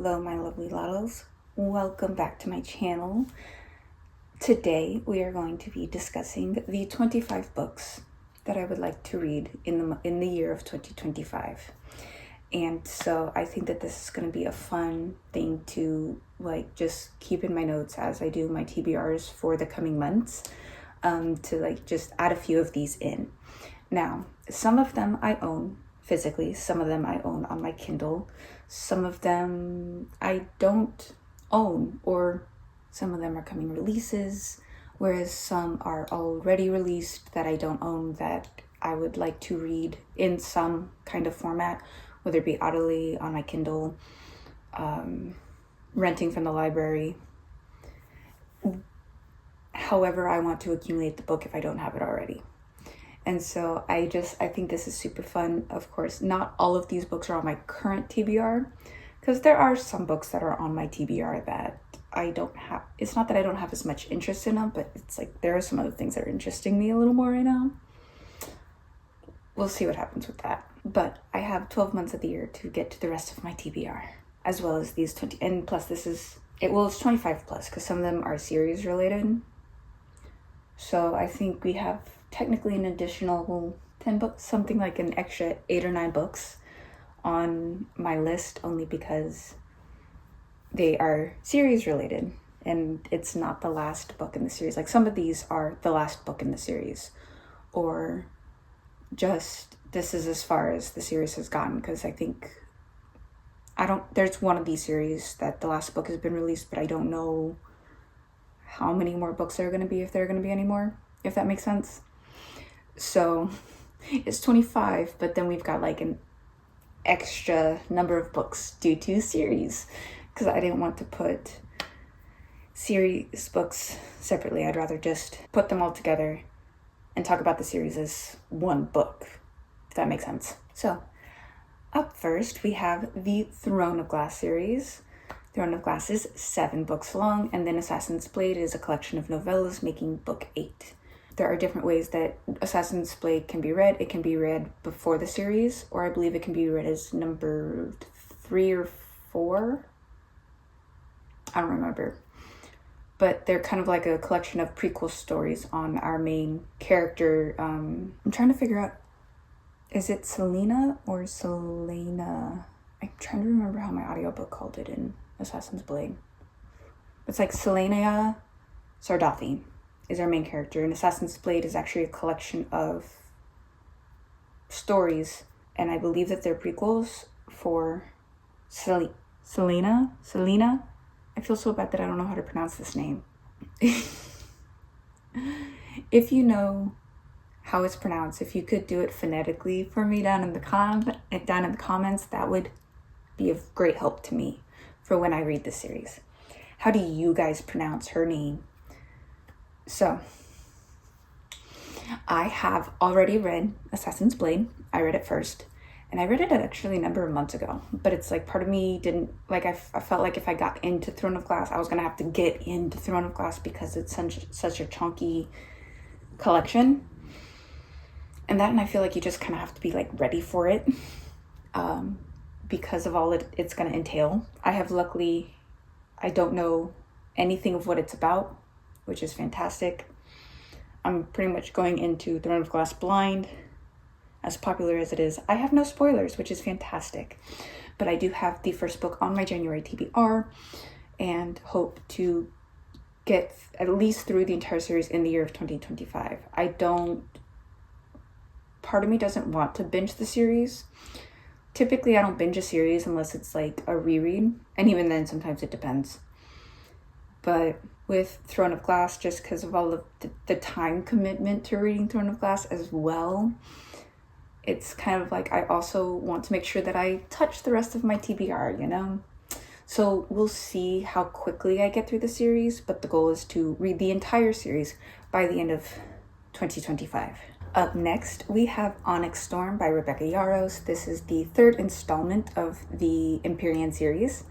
Hello my lovely lotls, welcome back to my channel. Today we are going to be discussing the 25 books that I would like to read in the year of 2025. And so I think that this is going to be a fun thing to just keep in my notes as I do my TBRs for the coming months, to just add a few of these in. Now, some of them I own physically, some of them I own on my Kindle, some of them I don't own, or some of them are coming releases, whereas some are already released that I don't own that I would like to read in some kind of format, whether it be audibly on my Kindle, renting from the library, however I want to accumulate the book if I don't have it already. And so I think this is super fun. Of course, not all of these books are on my current TBR, because there are some books that are on my TBR that I don't have. It's not that I don't have as much interest in them, but it's there are some other things that are interesting me a little more right now. We'll see what happens with that. But I have 12 months of the year to get to the rest of my TBR, as well as these 20, and plus it's 25 plus, because some of them are series related. So I think we have technically an additional 10 books, something like an extra 8 or 9 books on my list, only because they are series related and it's not the last book in the series. Some of these are the last book in the series, or just this is as far as the series has gotten, because I think there's one of these series that the last book has been released, but I don't know how many more books there are going to be, if there are going to be any more, if that makes sense. So it's 25, but then we've got an extra number of books due to series, because I didn't want to put series books separately. I'd rather just put them all together and talk about the series as one book, if that makes sense. So up first, we have the Throne of Glass series. Throne of Glass is 7 books long, and then Assassin's Blade is a collection of novellas, making book 8. There are different ways that Assassin's Blade can be read. It can be read before the series, or I believe it can be read as number 3 or 4. I don't remember. But they're kind of like a collection of prequel stories on our main character. I'm trying to figure out, is it Selena or Selena? I'm trying to remember how my audiobook called it in Assassin's Blade. It's Selena Sardathi is our main character, and Assassin's Blade is actually a collection of stories, and I believe that they're prequels for Selena. I feel so bad that I don't know how to pronounce this name. If you know how it's pronounced, if you could do it phonetically for me down in the comments, that would be of great help to me for when I read the series. How do you guys pronounce her name? So, I have already read Assassin's Blade. I read it first, and I read it actually a number of months ago, but it's part of me didn't, I felt like if I got into Throne of Glass, I was going to have to get into Throne of Glass because it's such a chunky collection, and I feel like you just kind of have to be ready for it, because of all it's going to entail. I don't know anything of what it's about, which is fantastic. I'm pretty much going into Throne of Glass blind, as popular as it is. I have no spoilers, which is fantastic. But I do have the first book on my January TBR, and hope to get at least through the entire series in the year of 2025. Part of me doesn't want to binge the series. Typically, I don't binge a series unless it's a reread, and even then, sometimes it depends. But with Throne of Glass, just because of all of the time commitment to reading Throne of Glass as well, it's kind of I also want to make sure that I touch the rest of my TBR, So we'll see how quickly I get through the series, but the goal is to read the entire series by the end of 2025. Up next, we have Onyx Storm by Rebecca Yarros. This is the 3rd installment of the Empyrean series,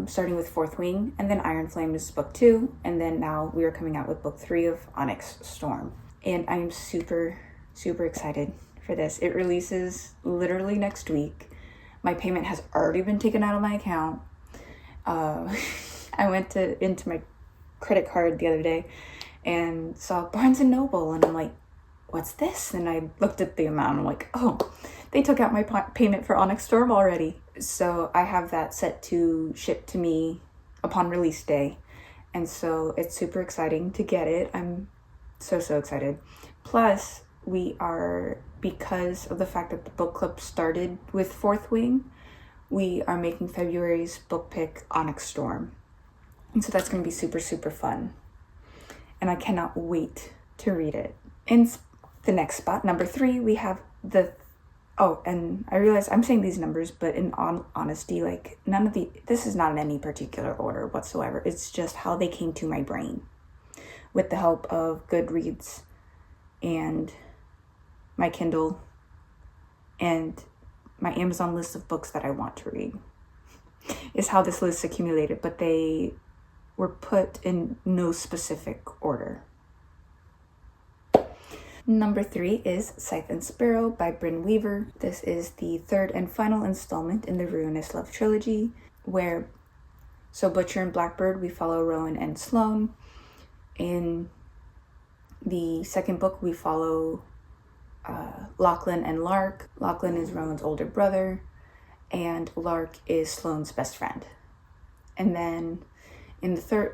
starting with Fourth Wing, and then Iron Flame is book 2, and then now we are coming out with book 3 of Onyx Storm. And I'm super, super excited for this. It releases literally next week. My payment has already been taken out of my account. I went into my credit card the other day and saw Barnes & Noble, and I'm like, what's this? And I looked at the amount, and I'm like, oh, they took out my payment for Onyx Storm already. So I have that set to ship to me upon release day. And so it's super exciting to get it. I'm so excited. Plus, we are, because of the fact that the book club started with Fourth Wing, we are making February's book pick Onyx Storm. And so that's going to be super fun. And I cannot wait to read it. In the next spot, number 3, we have and I realize I'm saying these numbers, but in honesty, like, this is not in any particular order whatsoever. It's just how they came to my brain with the help of Goodreads and my Kindle and my Amazon list of books that I want to read is how this list accumulated, but they were put in no specific order. Number 3 is Scythe and Sparrow by Brynne Weaver. This is the 3rd and final installment in the Ruinous Love trilogy, where Butcher and Blackbird, we follow Rowan and Sloane. In the second book, we follow Lachlan and Lark. Lachlan is Rowan's older brother, and Lark is Sloane's best friend. And then in Scythe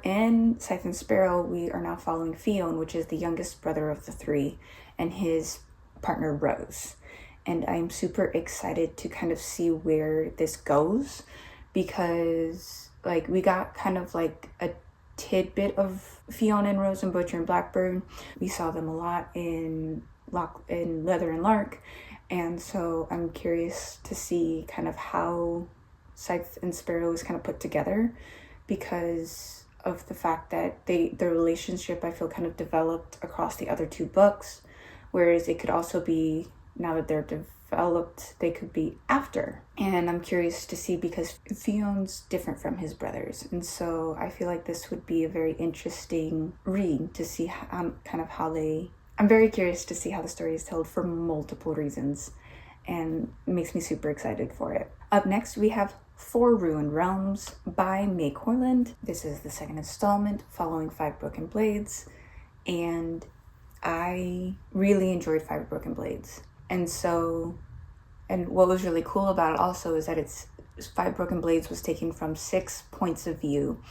and Sparrow, we are now following Fionn, which is the youngest brother of the 3, and his partner Rose. And I'm super excited to kind of see where this goes, because like we got kind of like a tidbit of Fionn and Rose and Butcher and Blackbird. We saw them a lot in Leather and Lark, and so I'm curious to see kind of how Scythe and Sparrow is kind of put together, because of the fact that their relationship, I feel, kind of developed across the other 2 books, whereas it could also be, now that they're developed, they could be after. And I'm curious to see, because Fionn's different from his brothers, and so I feel like this would be a very interesting read to see I'm very curious to see how the story is told for multiple reasons, and it makes me super excited for it. Up next, we have 4 Ruined Realms by May Corland. This is the 2nd installment following 5 Broken Blades, and I really enjoyed 5 Broken Blades. And what was really cool about it also is that 5 Broken Blades was taken from 6 points of view,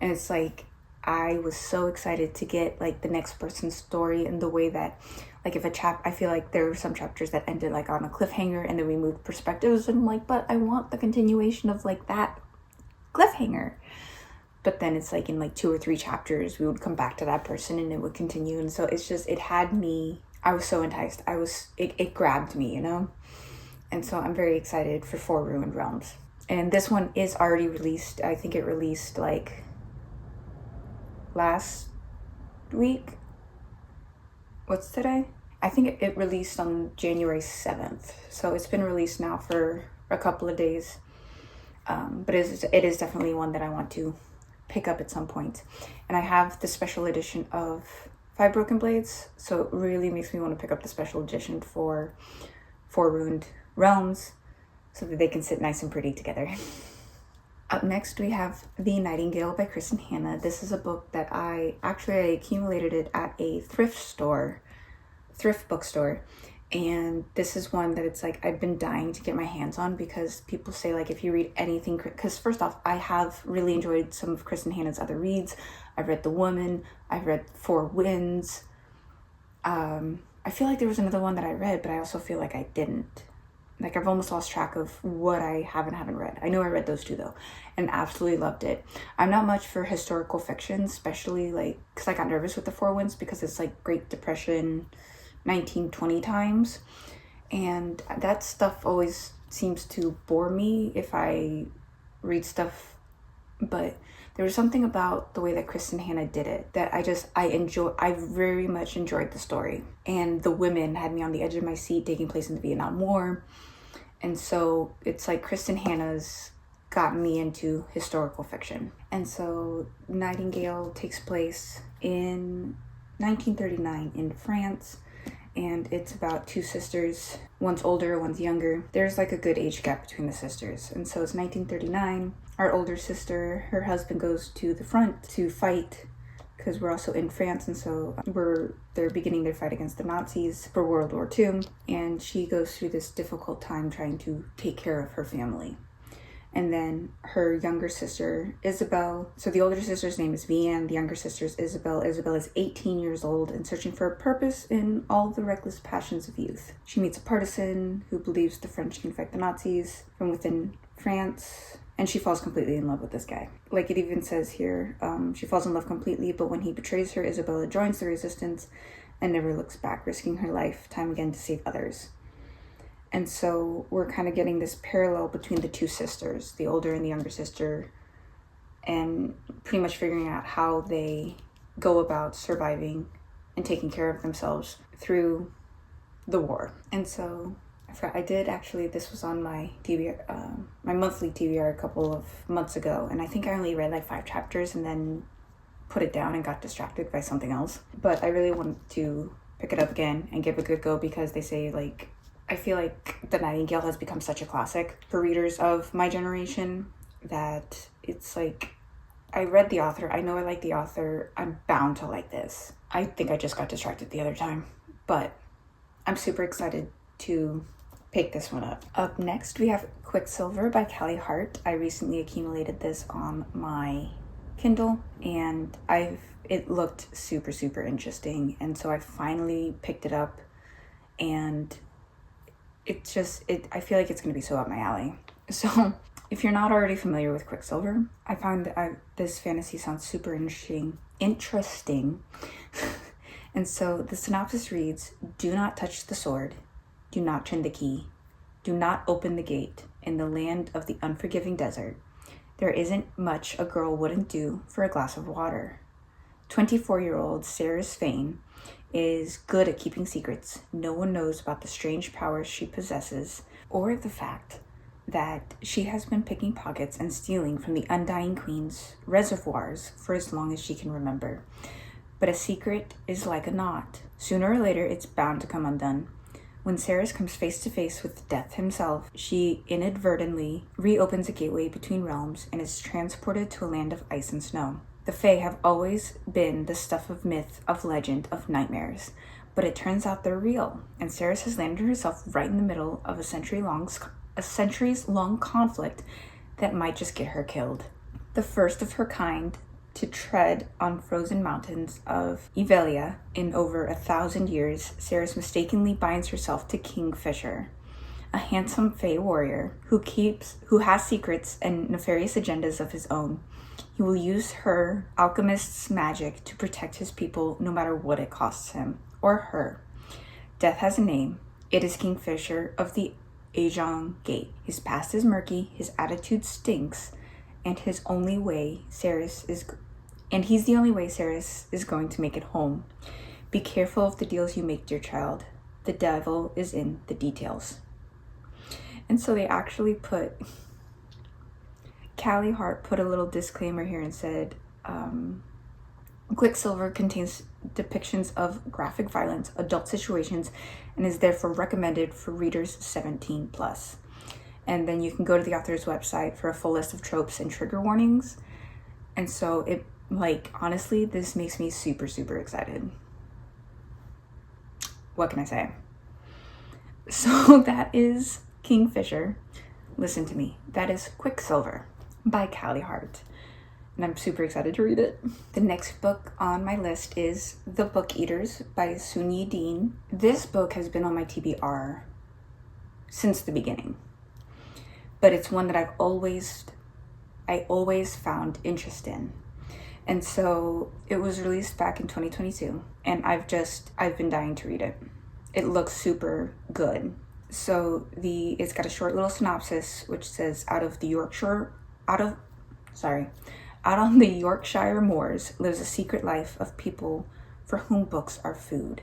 and it's like I was so excited to get like the next person's story, and the way that, like, I feel like there were some chapters that ended like on a cliffhanger, and then we moved perspectives, and I'm like, but I want the continuation of like that cliffhanger. But then it's like in like 2 or 3 chapters, we would come back to that person and it would continue. And so it had me, I was so enticed. It grabbed me, you know? And so I'm very excited for 4 Ruined Realms. And this one is already released. I think it released like last week. What's today? I think it released on January 7th. So it's been released now for a couple of days. But it is definitely one that I want to pick up at some point. And I have the special edition of 5 Broken Blades, so it really makes me want to pick up the special edition for 4 Ruined Realms, so that they can sit nice and pretty together. Up next, we have The Nightingale by Kristin Hannah. This is a book that I accumulated it at a thrift bookstore. And this is one that it's like I've been dying to get my hands on, because people say like if you read anything, because first off, I have really enjoyed some of Kristin Hannah's other reads. I've read The Woman, I've read Four Winds. I feel like there was another one that I read, but I also feel like I didn't. Like I've almost lost track of what I haven't read. I know I read those 2 though, and absolutely loved it. I'm not much for historical fiction, especially like, because I got nervous with The Four Winds, because it's like Great Depression, 1920 times, and that stuff always seems to bore me if I read stuff. But there was something about the way that Kristin Hannah did it that I very much enjoyed the story. And the women had me on the edge of my seat, taking place in the Vietnam War. And so it's like Kristin Hannah's got me into historical fiction. And so Nightingale takes place in 1939 in France. And it's about 2 sisters. One's older, one's younger. There's like a good age gap between the sisters. And so it's 1939. our older sister, her husband goes to the front to fight, because we're also in France, and so they're beginning their fight against the Nazis for World War II, and she goes through this difficult time trying to take care of her family. And then her younger sister, Isabel, so the older sister's name is Vianne, the younger sister is Isabel. Isabel is 18 years old and searching for a purpose in all the reckless passions of youth. She meets a partisan who believes the French can fight the Nazis from within France, and she falls completely in love with this guy. Like it even says here, she falls in love completely, but when he betrays her, Isabella joins the resistance and never looks back, risking her life time again to save others. And so we're kind of getting this parallel between the two sisters, the older and the younger sister, and pretty much figuring out how they go about surviving and taking care of themselves through the war. And so I did actually, this was on my TBR, my monthly TBR a couple of months ago, and I think I only read like 5 chapters and then put it down and got distracted by something else. But I really wanted to pick it up again and give it a good go, because they say, like, I feel like The Nightingale has become such a classic for readers of my generation that it's like, I read the author, I know I like the author, I'm bound to like this. I think I just got distracted the other time, but I'm super excited to pick this one up. Up next, we have Quicksilver by Callie Hart. I recently accumulated this on my Kindle, and it looked super, super interesting, and so I finally picked it up, and I feel like it's going to be so up my alley. So if you're not already familiar with Quicksilver, I found that this fantasy sounds super interesting. And so the synopsis reads, "Do not touch the sword. Do not turn the key. Do not open the gate. In the land of the unforgiving desert, there isn't much a girl wouldn't do for a glass of water. 24-year-old Sarah Svain is good at keeping secrets. No one knows about the strange powers she possesses, or the fact that she has been picking pockets and stealing from the Undying Queen's reservoirs for as long as she can remember. But a secret is like a knot. Sooner or later, it's bound to come undone. When Sarah comes face to face with Death himself, she inadvertently reopens a gateway between realms and is transported to a land of ice and snow. The Fae have always been the stuff of myth, of legend, of nightmares, but it turns out they're real, and Sarah has landed herself right in the middle of a centuries-long conflict that might just get her killed. The first of her kind to tread on frozen mountains of Evelia in over 1,000 years, Sarah mistakenly binds herself to Kingfisher, a handsome Fae warrior who has secrets and nefarious agendas of his own. He will use her alchemist's magic to protect his people no matter what it costs him, or her. Death has a name. It is Kingfisher of the Ajong Gate. His past is murky, his attitude stinks, and he's the only way Sarah is going to make it home. Be careful of the deals you make, dear child. The devil is in the details." And so they actually Callie Hart put a little disclaimer here and said, Quicksilver contains depictions of graphic violence, adult situations, and is therefore recommended for readers 17+. And then you can go to the author's website for a full list of tropes and trigger warnings. And so honestly, this makes me super, super excited. What can I say? So that is Kingfisher. Listen to me. That is Quicksilver by Callie Hart. And I'm super excited to read it. The next book on my list is The Book Eaters by Sunyi Dean. This book has been on my TBR since the beginning, but it's one that I always found interest in. And so it was released back in 2022, and I've been dying to read it. It looks super good. So it's got a short little synopsis which says, out on the Yorkshire moors lives a secret life of people for whom books are food,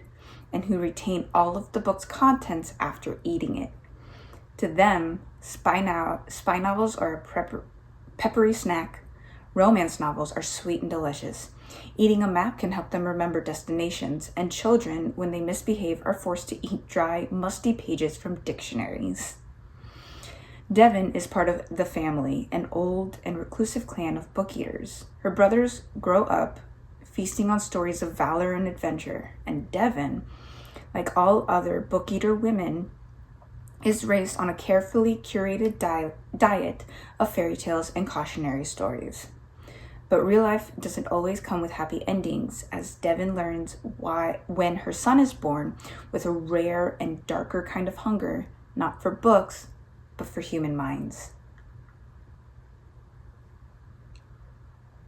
and who retain all of the book's contents after eating it. To them, spy novels are a peppery snack. Romance novels are sweet and delicious. Eating a map can help them remember destinations, and children, when they misbehave, are forced to eat dry, musty pages from dictionaries. Devon is part of the family, an old and reclusive clan of book eaters. Her brothers grow up feasting on stories of valor and adventure, and Devon, like all other book eater women, is raised on a carefully curated diet of fairy tales and cautionary stories. But real life doesn't always come with happy endings, as Devon learns when her son is born with a rare and darker kind of hunger, not for books, but for human minds.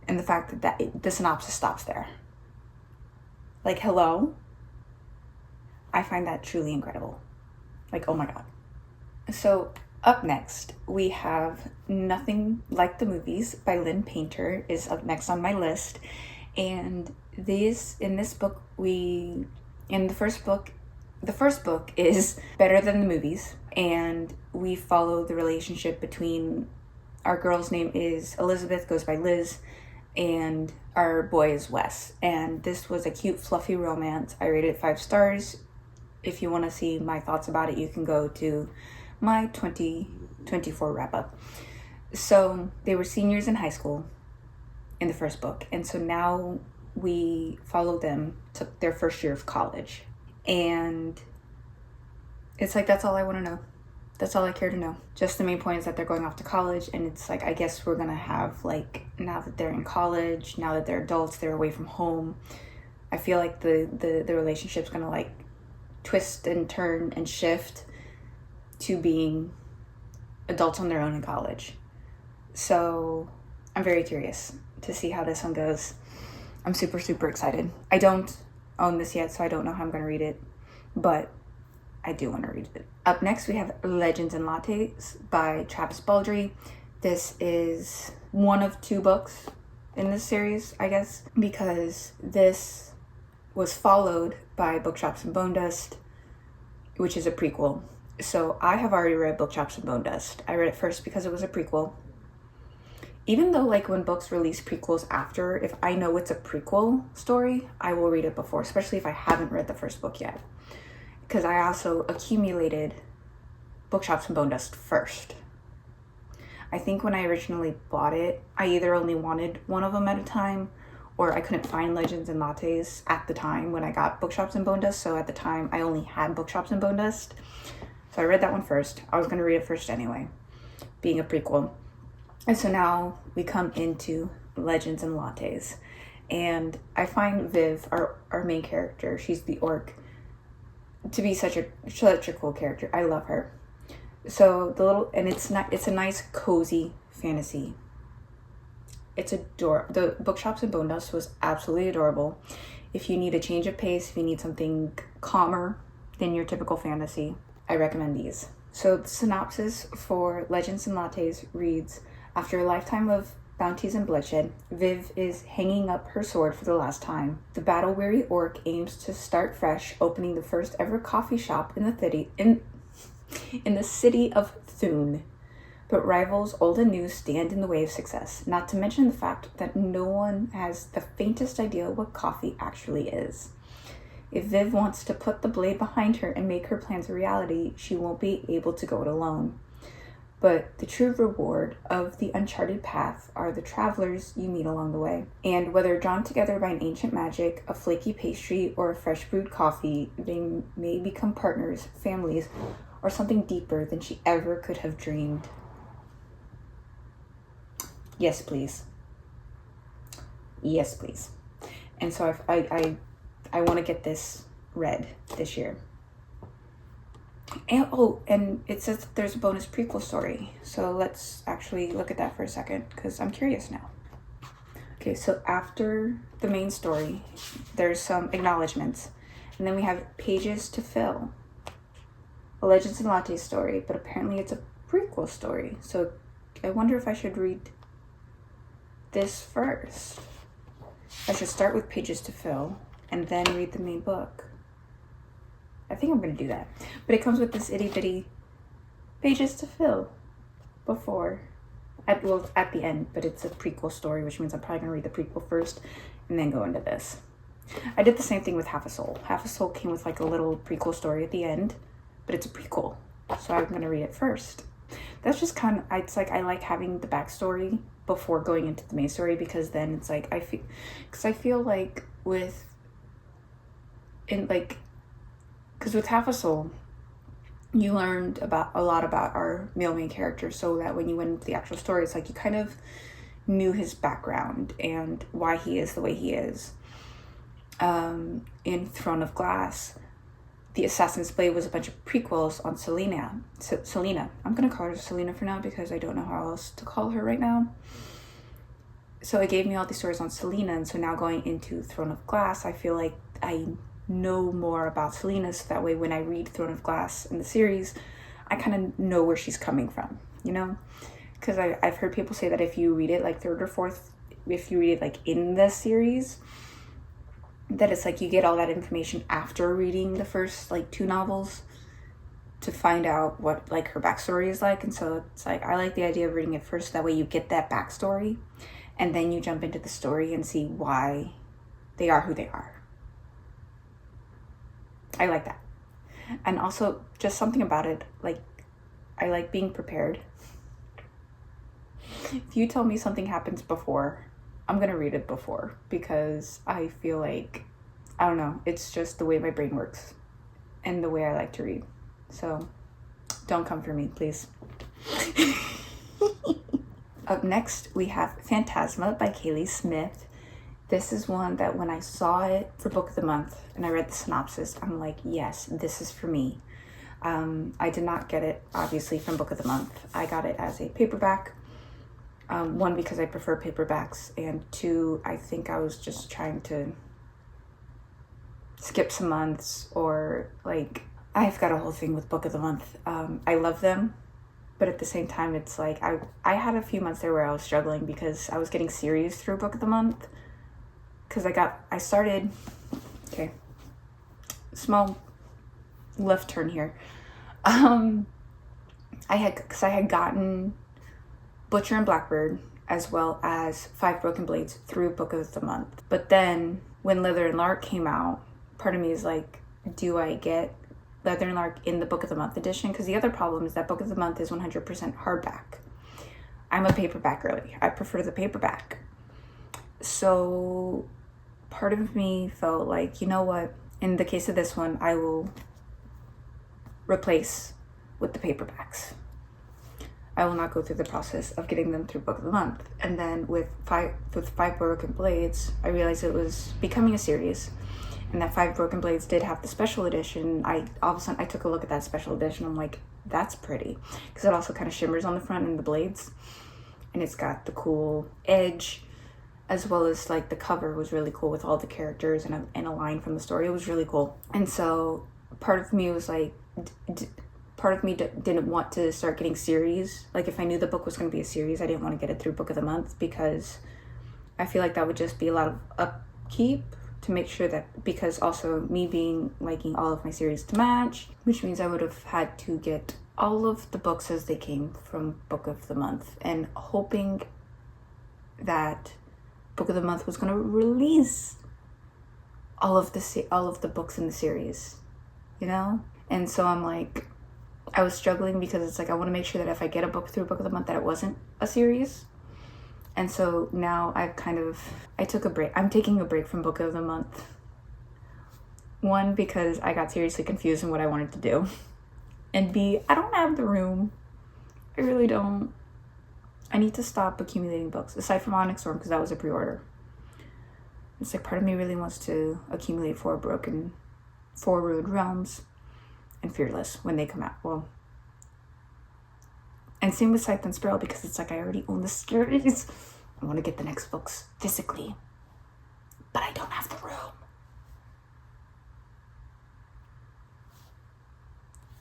And the fact that the synopsis stops there. Like, hello? I find that truly incredible. Like, oh my god. So, up next, we have Nothing Like the Movies by Lynn Painter is up next on my list. And the first book is Better Than the Movies. And we follow the relationship between, our girl's name is Elizabeth, goes by Liz, and our boy is Wes. And this was a cute, fluffy romance. I rated it 5 stars. If you want to see my thoughts about it, you can go to my 2024 wrap-up. So they were seniors in high school in the first book, and so now we follow them to their first year of college. And it's like, that's all I want to know. That's all I care to know. Just the main point is that they're going off to college, and it's like, I guess we're gonna have, like, now that they're in college, now that they're adults, they're away from home, I feel like the relationship's gonna, like, twist and turn and shift to being adults on their own in college. So I'm very curious to see how this one goes. I'm super, super excited. I don't own this yet, so I don't know how I'm going to read it, but I do want to read it. Up next, we have Legends and Lattes by Travis Baldree. This is one of 2 books in this series, I guess, because this was followed by Bookshops and Bone Dust, which is a prequel. So I have already read Bookshops and Bone Dust. I read it first because it was a prequel. Even though, like, when books release prequels after, if I know it's a prequel story, I will read it before, especially if I haven't read the first book yet. Because I also accumulated Bookshops and Bone Dust first. I think when I originally bought it, I either only wanted one of them at a time, or I couldn't find Legends and Lattes at the time when I got Bookshops and Bone Dust, so at the time I only had Bookshops and Bone Dust. So I read that one first. I was going to read it first anyway, being a prequel. And so now we come into Legends and Lattes. And I find Viv, our main character, she's the orc, to be such a cool character. I love her. So it's a nice, cozy fantasy. It's adorable. The Bookshops and Bone Dust was absolutely adorable. If you need a change of pace, if you need something calmer than your typical fantasy, I recommend these. So the synopsis for Legends and Lattes reads, after a lifetime of bounties and bloodshed, Viv is hanging up her sword for the last time. The battle-weary orc aims to start fresh, opening the first ever coffee shop in the city of Thune. But rivals old and new stand in the way of success, not to mention the fact that no one has the faintest idea what coffee actually is. If Viv wants to put the blade behind her and make her plans a reality, she won't be able to go it alone. But the true reward of the uncharted path are the travelers you meet along the way. And whether drawn together by an ancient magic, a flaky pastry, or a fresh brewed coffee, they may become partners, families, or something deeper than she ever could have dreamed. Yes, please. Yes, please. And so I want to get this read this year. And it says there's a bonus prequel story. So let's actually look at that for a second, because I'm curious now. Okay, so after the main story, there's some acknowledgements. And then we have pages to fill. A Legends and Lattes story, but apparently it's a prequel story. So I wonder if I should read this first. I should start with pages to fill and then read the main book. I think I'm going to do that. But it comes with this itty bitty pages to fill before, at the end, but it's a prequel story, which means I'm probably going to read the prequel first and then go into this. I did the same thing with Half a Soul. Half a Soul came with like a little prequel story at the end, but it's a prequel. So I'm going to read it first that's just kind of, it's like I like having the backstory before going into the main story, because then it's like I feel like with Half a Soul, you learned about a lot about our male main character, so that when you went into the actual story, it's like you kind of knew his background and why he is the way he is. In Throne of Glass, the Assassin's Blade was a bunch of prequels on Selena. I'm gonna call her Selena for now because I don't know how else to call her right now. So it gave me all these stories on Selena, and so now going into Throne of Glass, I feel like I know more about Selena, so that way when I read Throne of Glass in the series, I kind of know where she's coming from, you know? Because I've heard people say that if you read it like third or fourth, if you read it like in the series, that it's like you get all that information after reading the first like 2 novels to find out what like her backstory is like. And so it's like I like the idea of reading it first, that way you get that backstory, and then you jump into the story and see why they are who they are. I like that. And also just something about it, like I like being prepared. If you tell me something happens before, I'm gonna read it before, because I feel like, I don't know, it's just the way my brain works and the way I like to read. So don't come for me, please. Up next, we have Phantasma by Kaylee Smith. This is one that when I saw it for Book of the Month and I read the synopsis, I'm like, yes, this is for me. I did not get it, obviously, from Book of the Month. I got it as a paperback. 1, because I prefer paperbacks, and 2, I think I was just trying to skip some months, or like, I've got a whole thing with Book of the Month. I love them, but at the same time, it's like, I had a few months there where I was struggling because I was getting series through Book of the Month, because I started, okay, small left turn here. I had gotten Butcher and Blackbird, as well as 5 Broken Blades through Book of the Month. But then when Leather and Lark came out, part of me is like, do I get Leather and Lark in the Book of the Month edition? Because the other problem is that Book of the Month is 100% hardback. I'm a paperback girly. I prefer the paperback. So part of me felt like, you know what? In the case of this one, I will replace with the paperbacks. I will not go through the process of getting them through Book of the Month. And then with five Broken Blades, I realized it was becoming a series, and that 5 Broken Blades did have the special edition. All of a sudden I took a look at that special edition. I'm like, that's pretty, because it also kind of shimmers on the front and the blades, and it's got the cool edge, as well as like the cover was really cool with all the characters and a line from the story. It was really cool. And so part of me was like, didn't want to start getting series. Like, if I knew the book was going to be a series, I didn't want to get it through Book of the Month, because I feel like that would just be a lot of upkeep to make sure that, because also me liking all of my series to match, which means I would have had to get all of the books as they came from Book of the Month, and hoping that Book of the Month was going to release all of the books in the series, you know? And so I'm like, I was struggling, because it's like I want to make sure that if I get a book through Book of the Month, that it wasn't a series. And so now I took a break. I'm taking a break from Book of the Month. 1, because I got seriously confused in what I wanted to do. And B, I don't have the room. I really don't. I need to stop accumulating books, aside from Onyx Storm, because that was a pre-order. It's like part of me really wants to accumulate 4 Ruined Realms and Fearless when they come out. Well, and same with Scythe and Sparrow, because it's like I already own the series. I want to get the next books physically, but I don't have the room.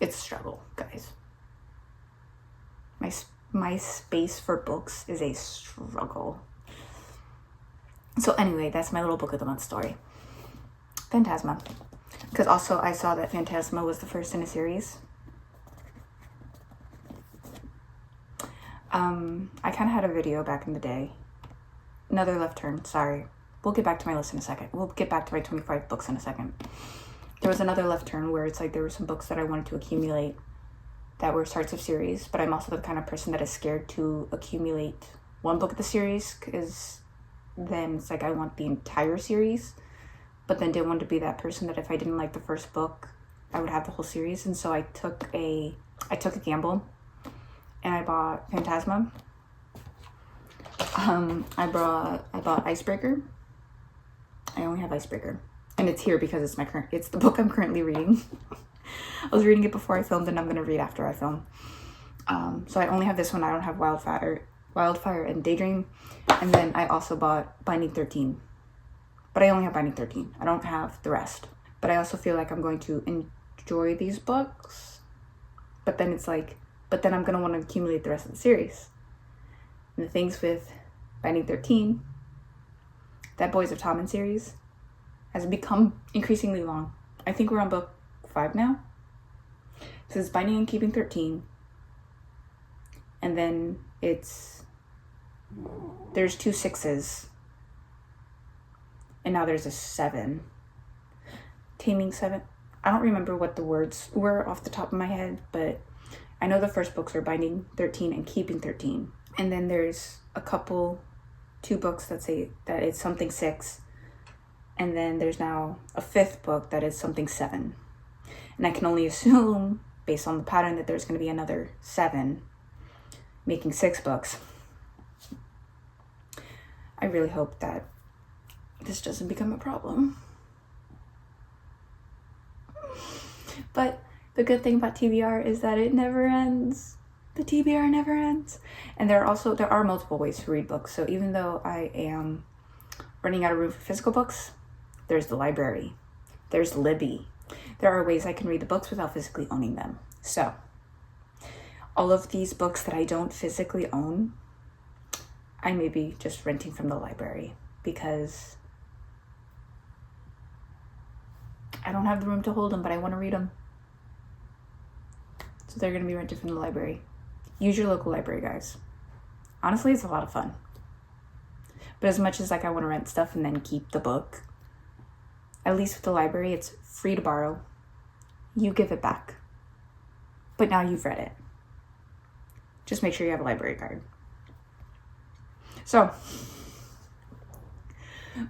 It's a struggle, guys. My space for books is a struggle. So anyway, that's my little Book of the Month story. Phantasma. Because also I saw that Phantasma was the first in a series. I kind of had a video back in the day. Another left turn, sorry. We'll get back to my list in a second. We'll get back to my 25 books in a second. There was another left turn where it's like there were some books that I wanted to accumulate that were starts of series, but I'm also the kind of person that is scared to accumulate one book of the series, because then it's like I want the entire series, but then didn't want to be that person that if I didn't like the first book, I would have the whole series. And so I took a gamble, and I bought Phantasma. I bought Icebreaker. I only have Icebreaker, and it's here because it's the book I'm currently reading. I was reading it before I filmed, and I'm gonna read after I film. So I only have this one. I don't have Wildfire and Daydream. And then I also bought Binding 13, but I only have Binding 13. I don't have the rest, but I also feel like I'm going to enjoy these books, but then it's like, but then I'm gonna want to accumulate the rest of the series. And the things with Binding 13, that Boys of Tommen series has become increasingly long. I think we're on book 5 now. So it's Binding and Keeping 13, and then there's 2 6s, and now there's a 7. Taming 7. I don't remember what the words were off the top of my head, but I know the first books are Binding 13 and Keeping 13. And then there's 2 books that say that it's something 6. And then there's now a 5th book that is something 7. And I can only assume, based on the pattern, that there's going to be another 7, making 6 books. I really hope that this doesn't become a problem. But the good thing about TBR is that it never ends. The TBR never ends. And there are multiple ways to read books. So even though I am running out of room for physical books, there's the library. There's Libby. There are ways I can read the books without physically owning them. So all of these books that I don't physically own, I may be just renting from the library because I don't have the room to hold them, but I want to read them. So they're going to be rented from the library. Use your local library, guys. Honestly, it's a lot of fun. But as much as I want to rent stuff and then keep the book, at least with the library, it's free to borrow. You give it back. But now you've read it. Just make sure you have a library card. So,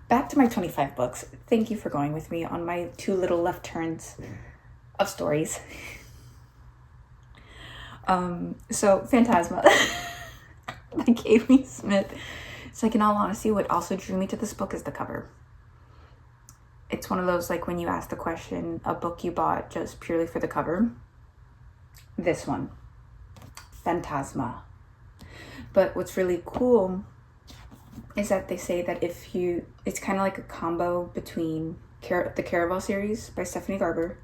back to my 25 books. Thank you for going with me on my 2 little left turns of stories. So Phantasma by Kaylee Smith. It's like, in all honesty, what also drew me to this book is the cover. It's one of those, like, when you ask the question, a book you bought just purely for the cover. This one, Phantasma. But what's really cool is that they say that it's kind of like a combo between the Caraval series by Stephanie Garber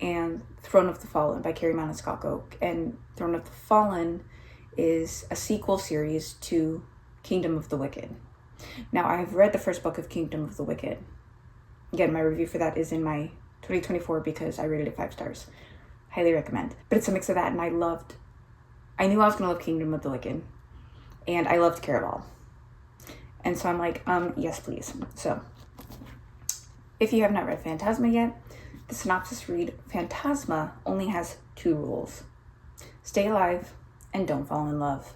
and Throne of the Fallen by Kerri Maniscalco. And Throne of the Fallen is a sequel series to Kingdom of the Wicked. Now, I have read the first book of Kingdom of the Wicked. Again, my review for that is in my 2024 because I rated it 5 stars. Highly recommend. But it's a mix of that, and I knew I was going to love Kingdom of the Wicked. And I loved Caraval. And so I'm like, yes, please. So, if you have not read Phantasma yet, the synopsis read, Phantasma only has 2 rules. Stay alive and don't fall in love.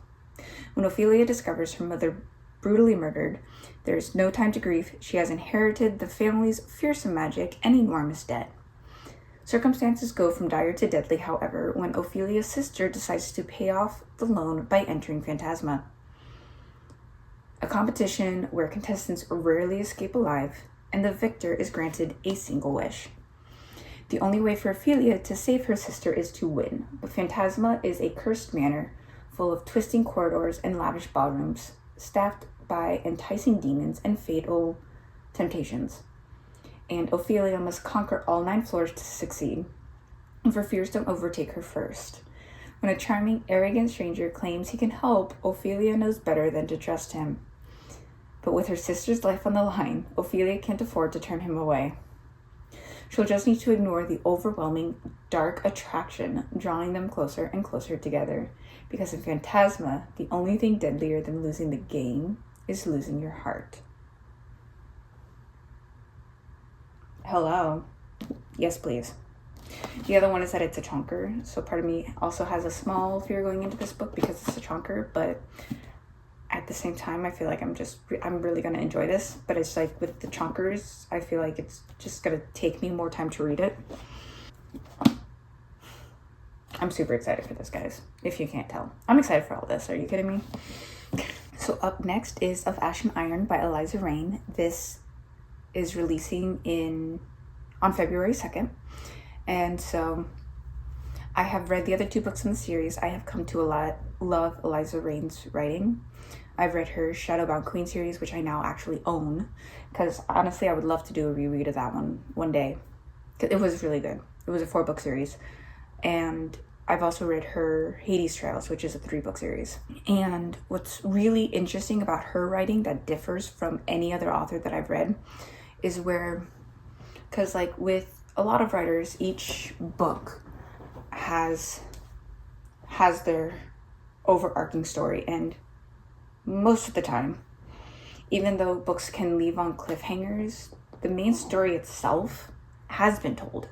When Ophelia discovers her mother brutally murdered, there is no time to grieve. She has inherited the family's fearsome magic and enormous debt. Circumstances go from dire to deadly, however, when Ophelia's sister decides to pay off the loan by entering Phantasma, a competition where contestants rarely escape alive, and the victor is granted a single wish. The only way for Ophelia to save her sister is to win, but Phantasma is a cursed manor full of twisting corridors and lavish ballrooms, staffed by enticing demons and fatal temptations. And Ophelia must conquer all 9 floors to succeed, for fears don't overtake her first. When a charming, arrogant stranger claims he can help, Ophelia knows better than to trust him. But with her sister's life on the line, Ophelia can't afford to turn him away. She'll just need to ignore the overwhelming, dark attraction drawing them closer and closer together. Because in Phantasma, the only thing deadlier than losing the game is losing your heart. Hello. Yes, please. The other one is that it's a chonker. So part of me also has a small fear going into this book because it's a chonker, but at the same time, I feel like I'm really going to enjoy this. But it's like with the chonkers, I feel like it's just going to take me more time to read it. I'm super excited for this, guys, if you can't tell. I'm excited for all this. Are you kidding me? So up next is Of Ash and Iron by Eliza Raine. This is releasing on February 2nd. And so I have read the other 2 books in the series. I have come to love Eliza Raine's writing. I've read her Shadowbound Queen series, which I now actually own, because honestly, I would love to do a reread of that one day. It was really good. It was a 4-book series. And I've also read her Hades Trails, which is a 3-book series. And what's really interesting about her writing that differs from any other author that I've read is because like with a lot of writers, each book has their overarching story, and most of the time, even though books can leave on cliffhangers, the main story itself has been told,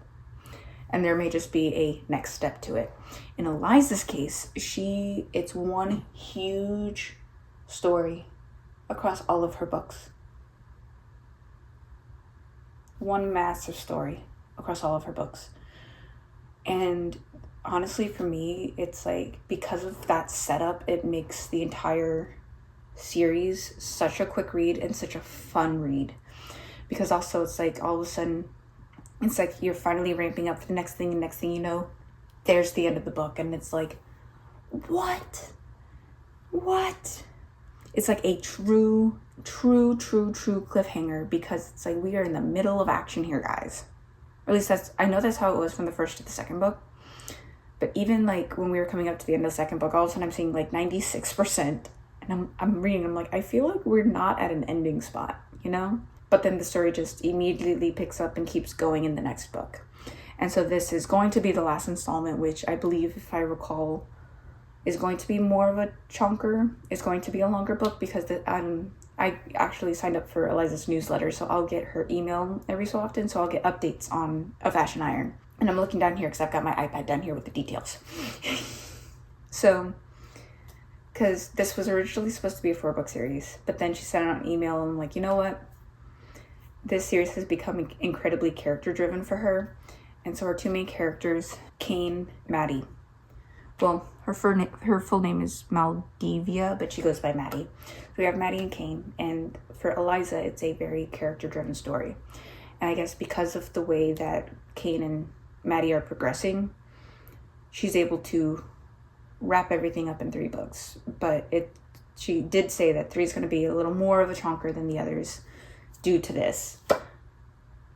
and there may just be a next step to it. In Eliza's case, it's one huge story across all of her books. One massive story across all of her books. And honestly, for me, it's like, because of that setup, it makes the entire series such a quick read and such a fun read. Because also it's like all of a sudden, it's like you're finally ramping up for the next thing, and next thing you know, there's the end of the book, and it's like, what? It's like a true cliffhanger, because it's like we are in the middle of action here, guys. Or at least I know that's how it was from the first to the second book. But even like when we were coming up to the end of the second book, all of a sudden I'm seeing like 96%. And I'm reading, I'm like, I feel like we're not at an ending spot, you know? But then the story just immediately picks up and keeps going in the next book. And so this is going to be the last installment, which I believe, if I recall, is going to be more of a chonker. It's going to be a longer book because I actually signed up for Eliza's newsletter, so I'll get her email every so often, so I'll get updates on Of Ash and Iron. And I'm looking down here because I've got my iPad down here with the details. So, because this was originally supposed to be a 4-book series, but then she sent out an email, and I'm like, you know what? This series has become incredibly character-driven for her. And so our 2 main characters, Kane, Maddie. Well, her full name is Maldivia, but she goes by Maddie. So we have Maddie and Kane, and for Eliza, it's a very character-driven story. And I guess because of the way that Kane and Maddie are progressing, she's able to wrap everything up in 3 books. But she did say that 3 is going to be a little more of a chonker than the others due to this.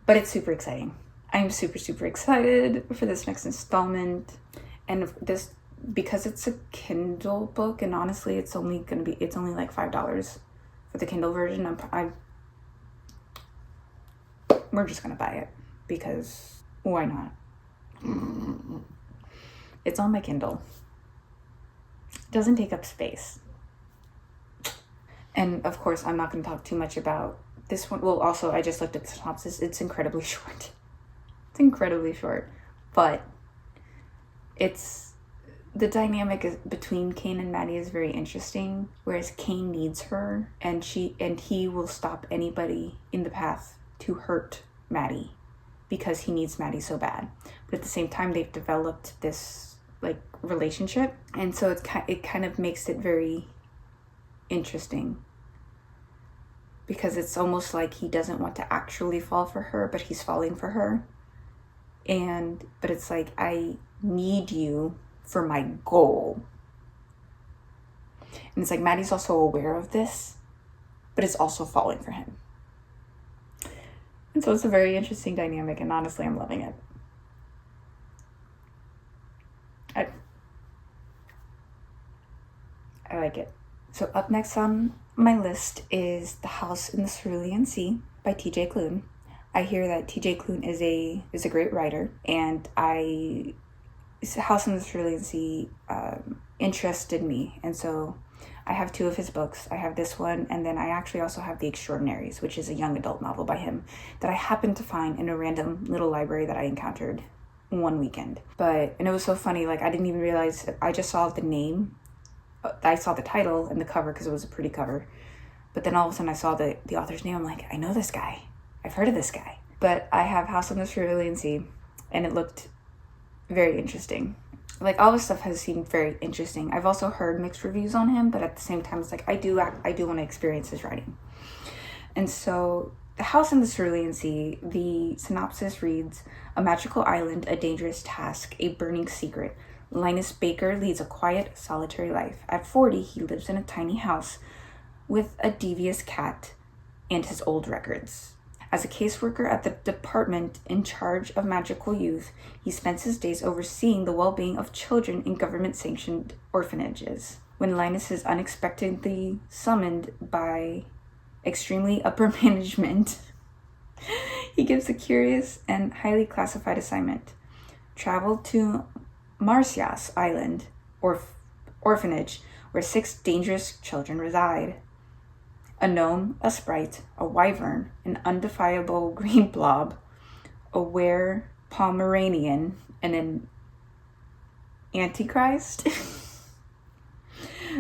But it's super exciting. I'm super excited for this next installment. And this, because it's a Kindle book, and honestly, it's only like $5 for the Kindle version. We're just gonna buy it because why not? It's on my Kindle. It doesn't take up space. And of course, I'm not gonna talk too much about this one. Well, also, I just looked at the synopsis. It's incredibly short. It's incredibly short, but the dynamic between Kane and Maddie is very interesting, whereas Kane needs her, and he will stop anybody in the path to hurt Maddie because he needs Maddie so bad. But at the same time, they've developed this like relationship, and so it kind of makes it very interesting, because it's almost like he doesn't want to actually fall for her, but he's falling for her. But it's like, I need you for my goal. And it's like Maddie's also aware of this, but it's also falling for him. And so it's a very interesting dynamic, and honestly, I'm loving it. I like it. So up next on my list is The House in the Cerulean Sea by T.J. Klune. I hear that T.J. Klune is a great writer, and House in the Cerulean Sea interested me, and so I have 2 of his books. I have this one, and then I actually also have The Extraordinaries, which is a young adult novel by him that I happened to find in a random little library that I encountered one weekend. And it was so funny, like I didn't even realize, I just saw the name, I saw the title and the cover because it was a pretty cover, but then all of a sudden I saw the author's name. I'm like, I know this guy, I've heard of this guy. But I have House on the Cerulean Sea, and it looked very interesting. Like, all this stuff has seemed very interesting. I've also heard mixed reviews on him, but at the same time, it's like, I do want to experience his writing. And so, The House in the Cerulean Sea, the synopsis reads, a magical island, a dangerous task, a burning secret. Linus Baker leads a quiet, solitary life. At 40, he lives in a tiny house with a devious cat and his old records. As a caseworker at the department in charge of magical youth, he spends his days overseeing the well-being of children in government-sanctioned orphanages. When Linus is unexpectedly summoned by extremely upper management, he gives a curious and highly classified assignment. Travel to Marsyas Island, orphanage, where 6 dangerous children reside. A gnome, a sprite, a wyvern, an undefiable green blob, a were Pomeranian, and an antichrist.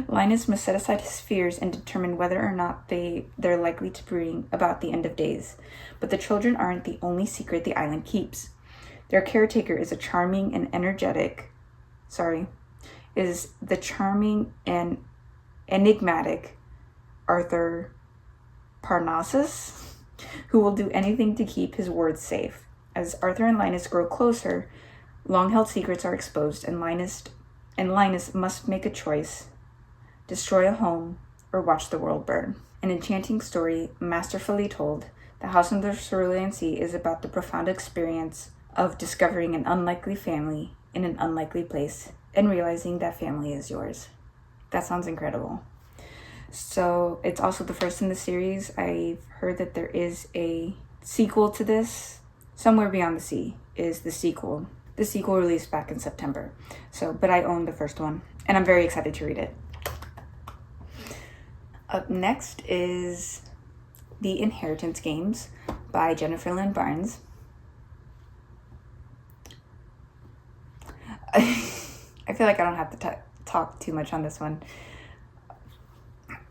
Linus must set aside his fears and determine whether or not they're likely to bring about the end of days. But the children aren't the only secret the island keeps. Their caretaker is the charming and enigmatic Arthur Parnassus, who will do anything to keep his word safe. As Arthur and Linus grow closer, long-held secrets are exposed, and Linus must make a choice: destroy a home or watch the world burn. An enchanting story, masterfully told, The House in the Cerulean Sea is about the profound experience of discovering an unlikely family in an unlikely place and realizing that family is yours. That sounds incredible. So it's also the first in the series. I've heard that there is a sequel to this. Somewhere Beyond the Sea is the sequel. The sequel released back in September. But I own the first one, and I'm very excited to read it. Up next is The Inheritance Games by Jennifer Lynn Barnes. I feel like I don't have to talk too much on this one.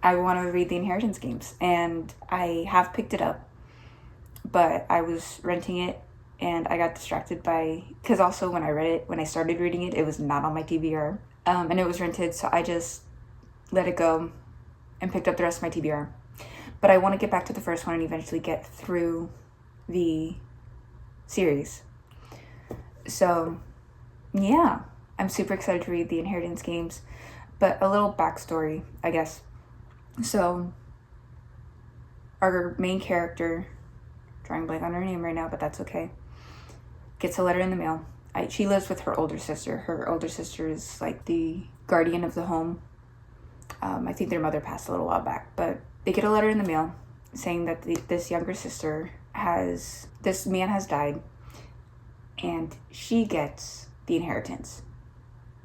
I want to read The Inheritance Games, and I have picked it up, but I was renting it, and I got distracted because also when I started reading it, it was not on my TBR, and it was rented, so I just let it go and picked up the rest of my TBR. But I want to get back to the first one and eventually get through the series. So, yeah, I'm super excited to read The Inheritance Games, but a little backstory, I guess. So, our main character, drawing a blank on her name right now, but that's okay, gets a letter in the mail. She lives with her older sister. Her older sister is like the guardian of the home. I think their mother passed a little while back, but they get a letter in the mail saying that this younger sister this man has died, and she gets the inheritance.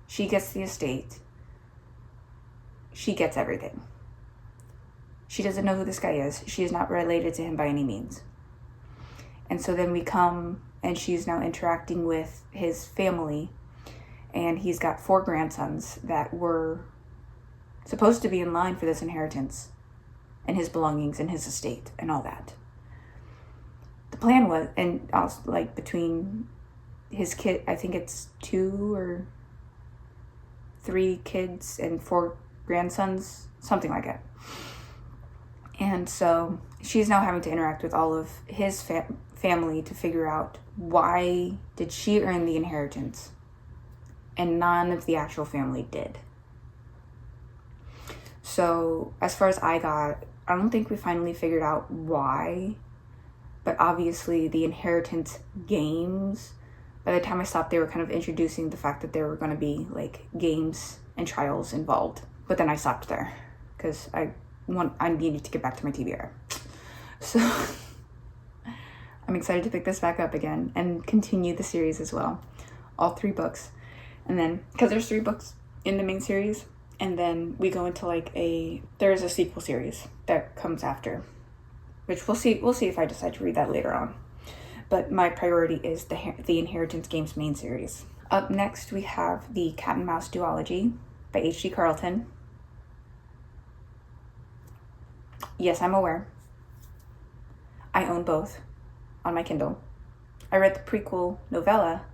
She gets the estate. She gets everything. She doesn't know who this guy is. She is not related to him by any means. And so then we come, and she's now interacting with his family, and he's got 4 grandsons that were supposed to be in line for this inheritance and his belongings and his estate and all that. The plan was, and also like between his kid, I think it's 2 or 3 kids and 4 grandsons, something like that. And so she's now having to interact with all of his family to figure out why did she earn the inheritance and none of the actual family did. So as far as I don't think we finally figured out why, but obviously the inheritance games, by the time I stopped, they were kind of introducing the fact that there were going to be like games and trials involved. But then I stopped there because I needed to get back to my TBR. So I'm excited to pick this back up again and continue the series as well. All 3 books. And then, because there's 3 books in the main series, and then we go into there's a sequel series that comes after, which we'll see if I decide to read that later on. but my priority is the Inheritance Games main series. Up next, we have the Cat and Mouse Duology by H.G. Carlton. Yes, I'm aware. I own both on my Kindle. I read the prequel novella,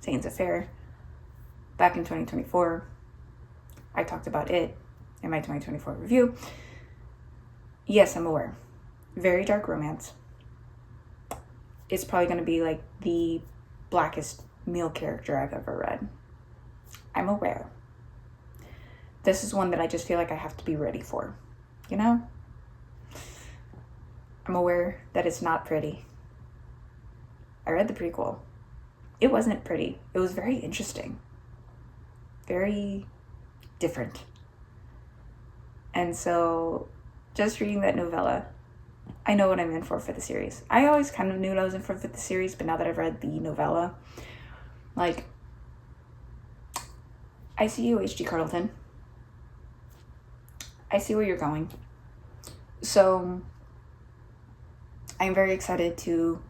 Satan's Affair, back in 2024. I talked about it in my 2024 review. Yes, I'm aware. Very dark romance. It's probably going to be like the blackest male character I've ever read. I'm aware. This is one that I just feel like I have to be ready for, you know? I'm aware that it's not pretty. I read the prequel. It wasn't pretty. It was very interesting. Very different. And so, just reading that novella, I know what I'm in for the series. I always kind of knew what I was in for the series, but now that I've read the novella, like, I see you, H.G. Carlton. I see where you're going. So, I'm excited to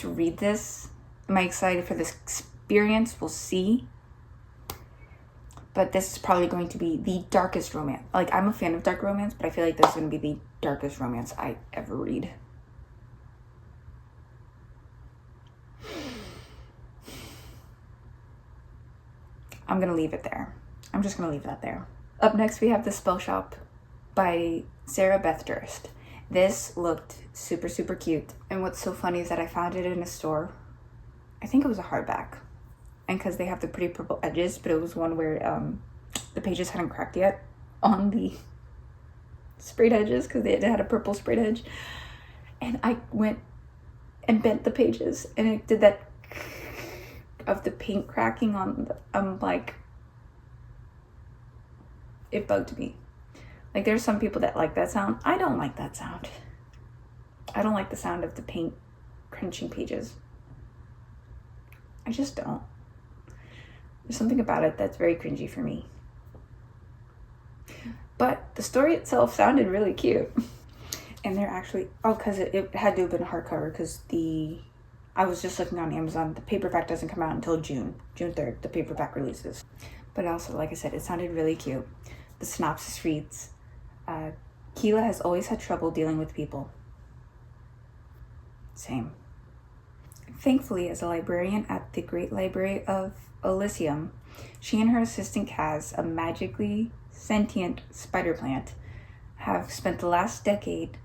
read this. Am I excited for this experience? We'll see. But this is probably going to be the darkest romance. Like, I'm a fan of dark romance, but I feel like this is going to be the darkest romance I ever read. I'm going to leave it there. I'm just going to leave that there. Up next, we have The Spellshop by Sarah Beth Durst. This looked super, super cute. And what's so funny is that I found it in a store. I think it was a hardback. And because they have the pretty purple edges, but it was one where the pages hadn't cracked yet on the sprayed edges because it had a purple sprayed edge. And I went and bent the pages and it did that of the paint cracking on I'm like, it bugged me. Like, there's some people that like that sound. I don't like that sound. I don't like the sound of the paint crunching pages. I just don't. There's something about it that's very cringy for me. But the story itself sounded really cute. And they're actually, because it had to have been a hardcover because I was just looking on Amazon. The paperback doesn't come out until June 3rd, the paperback releases. But also, like I said, it sounded really cute. The synopsis reads, Keela has always had trouble dealing with people. Same. Thankfully, as a librarian at the Great Library of Elysium, she and her assistant Kaz, a magically sentient spider plant, have spent the last decade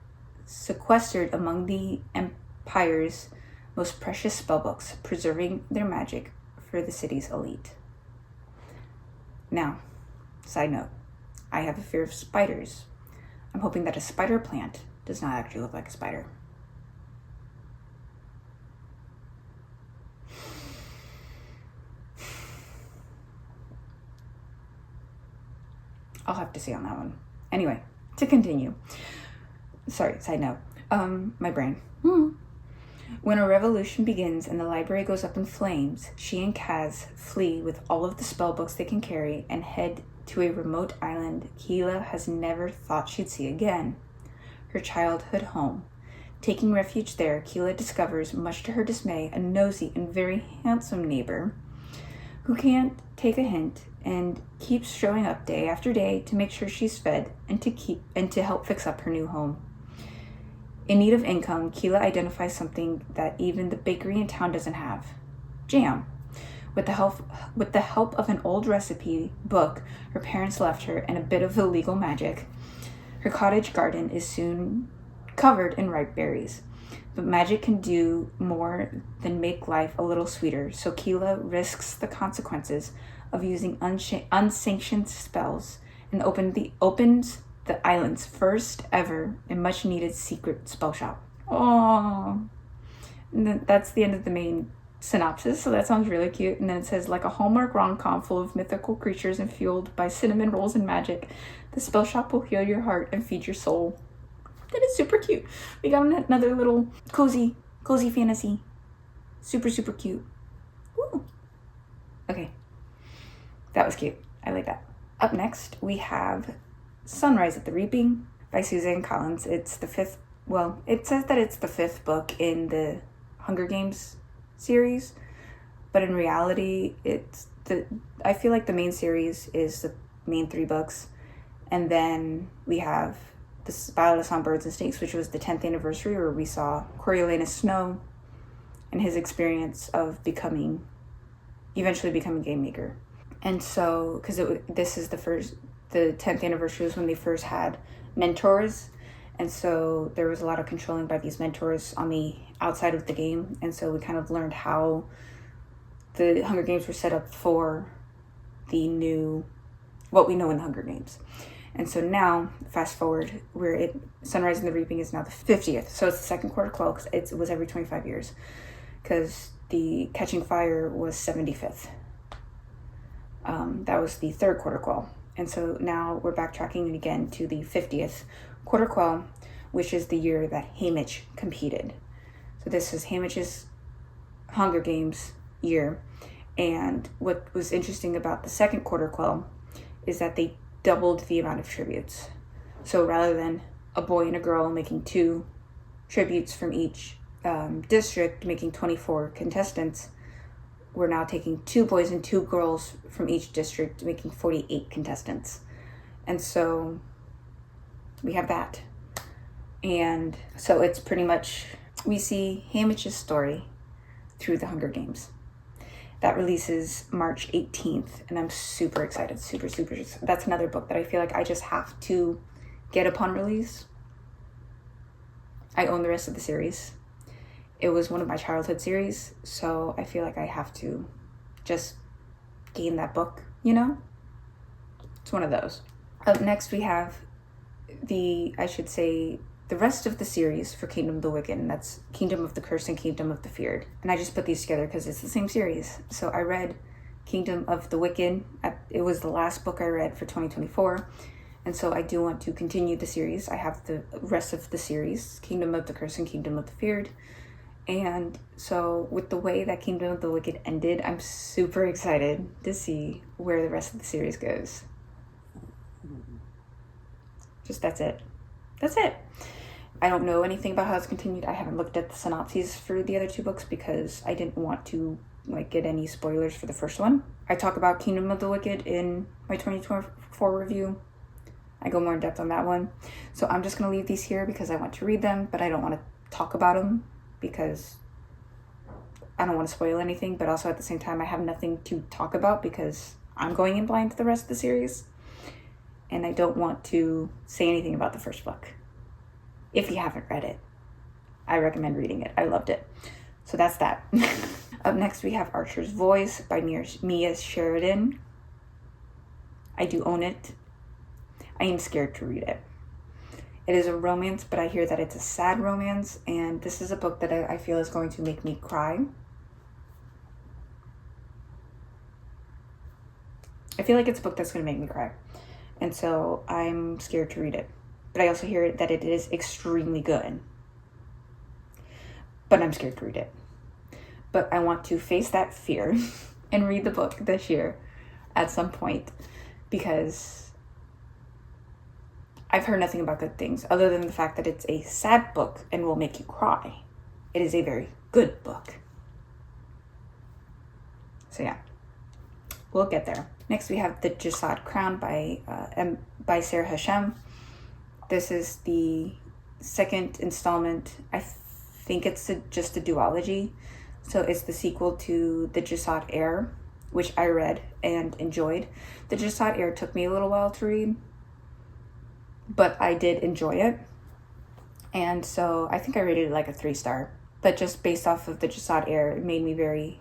sequestered among the Empire's most precious spellbooks, preserving their magic for the city's elite. Now, side note, I have a fear of spiders. I'm hoping that a spider plant does not actually look like a spider. I'll have to see on that one. Anyway, to continue. Sorry, side note. My brain. When a revolution begins and the library goes up in flames, she and Kaz flee with all of the spell books they can carry and head to a remote island Keela has never thought she'd see again. Her childhood home. Taking refuge there, Keela discovers, much to her dismay, a nosy and very handsome neighbor who can't take a hint and keeps showing up day after day to make sure she's fed and to help fix up her new home. In need of income, Keela identifies something that even the bakery in town doesn't have: jam. With the help of an old recipe book her parents left her and a bit of illegal magic, her cottage garden is soon covered in ripe berries. But magic can do more than make life a little sweeter, so Keela risks the consequences of using unsanctioned spells and opens the island's first ever and much needed secret spell shop. Oh, that's the end of the main synopsis, so that sounds really cute. And then it says, like a Hallmark rom-com full of mythical creatures and fueled by cinnamon rolls and magic, the spell shop will heal your heart and feed your soul. That is super cute. We got another little cozy fantasy. Super, super cute. Ooh. Okay. That was cute. I like that. Up next, we have Sunrise at the Reaping by Suzanne Collins. It's the 5th well, it says that it's the 5th book in the Hunger Games series, but in reality, I feel like the main series is the main 3 books, and then we have the Battle of Songbirds and Snakes, which was the 10th anniversary, where we saw Coriolanus Snow and his experience of eventually becoming Game Maker. And so, because this is the 10th anniversary was when they first had mentors, and so there was a lot of controlling by these mentors on the outside of the game, and so we kind of learned how the Hunger Games were set up for what we know in the Hunger Games. And so now, fast forward, Sunrise and the Reaping is now the 50th, so it's the second quarter quell, because it was every 25 years, because the Catching Fire was 75th. That was the third quarter quell. And so now we're backtracking again to the 50th quarter quell, which is the year that Haymitch competed. So this is Haymitch's Hunger Games year. And what was interesting about the second quarter quell is that they doubled the amount of tributes. So rather than a boy and a girl making 2 tributes from each district, making 24 contestants, we're now taking 2 boys and 2 girls from each district, making 48 contestants. And so we have that. And so it's pretty much, we see Haymitch's story through the Hunger Games. That releases March 18th, and I'm super excited, super. That's another book that I feel like I just have to get upon release. I own the rest of the series. It was one of my childhood series, so I feel like I have to just gain that book, It's one of those. Up next we have the rest of the series for Kingdom of the Wicked, and that's Kingdom of the Cursed and Kingdom of the Feared. And I just put these together because it's the same series. So I read Kingdom of the Wicked. It was the last book I read for 2024. And so I do want to continue the series. I have the rest of the series, Kingdom of the Cursed and Kingdom of the Feared. And so with the way that Kingdom of the Wicked ended, I'm super excited to see where the rest of the series goes. That's it. I don't know anything about how it's continued. I haven't looked at the synopses for the other 2 books because I didn't want to get any spoilers for the first one. I talk about Kingdom of the Wicked in my 2024 review. I go more in depth on that one. So I'm just going to leave these here because I want to read them, but I don't want to talk about them because I don't want to spoil anything, but also at the same time I have nothing to talk about because I'm going in blind to the rest of the series. And I don't want to say anything about the first book. If you haven't read it, I recommend reading it. I loved it. So that's that. Up next, we have Archer's Voice by Mia Sheridan. I do own it. I am scared to read it. It is a romance, but I hear that it's a sad romance, and this is a book that I feel is going to make me cry. I feel like it's a book that's going to make me cry. And so I'm scared to read it. But I also hear that it is extremely good. But I'm scared to read it. But I want to face that fear and read the book this year at some point because I've heard nothing about good things other than the fact that it's a sad book and will make you cry. It is a very good book. So yeah, we'll get there. Next we have The Jasad Crown by Sarah Hashem. This is the second installment. I think it's just a duology. So it's the sequel to The Jasad Heir, which I read and enjoyed. The Jasad Heir took me a little while to read, but I did enjoy it. And so I think I rated it like a 3-star. But just based off of The Jasad Heir, it made me very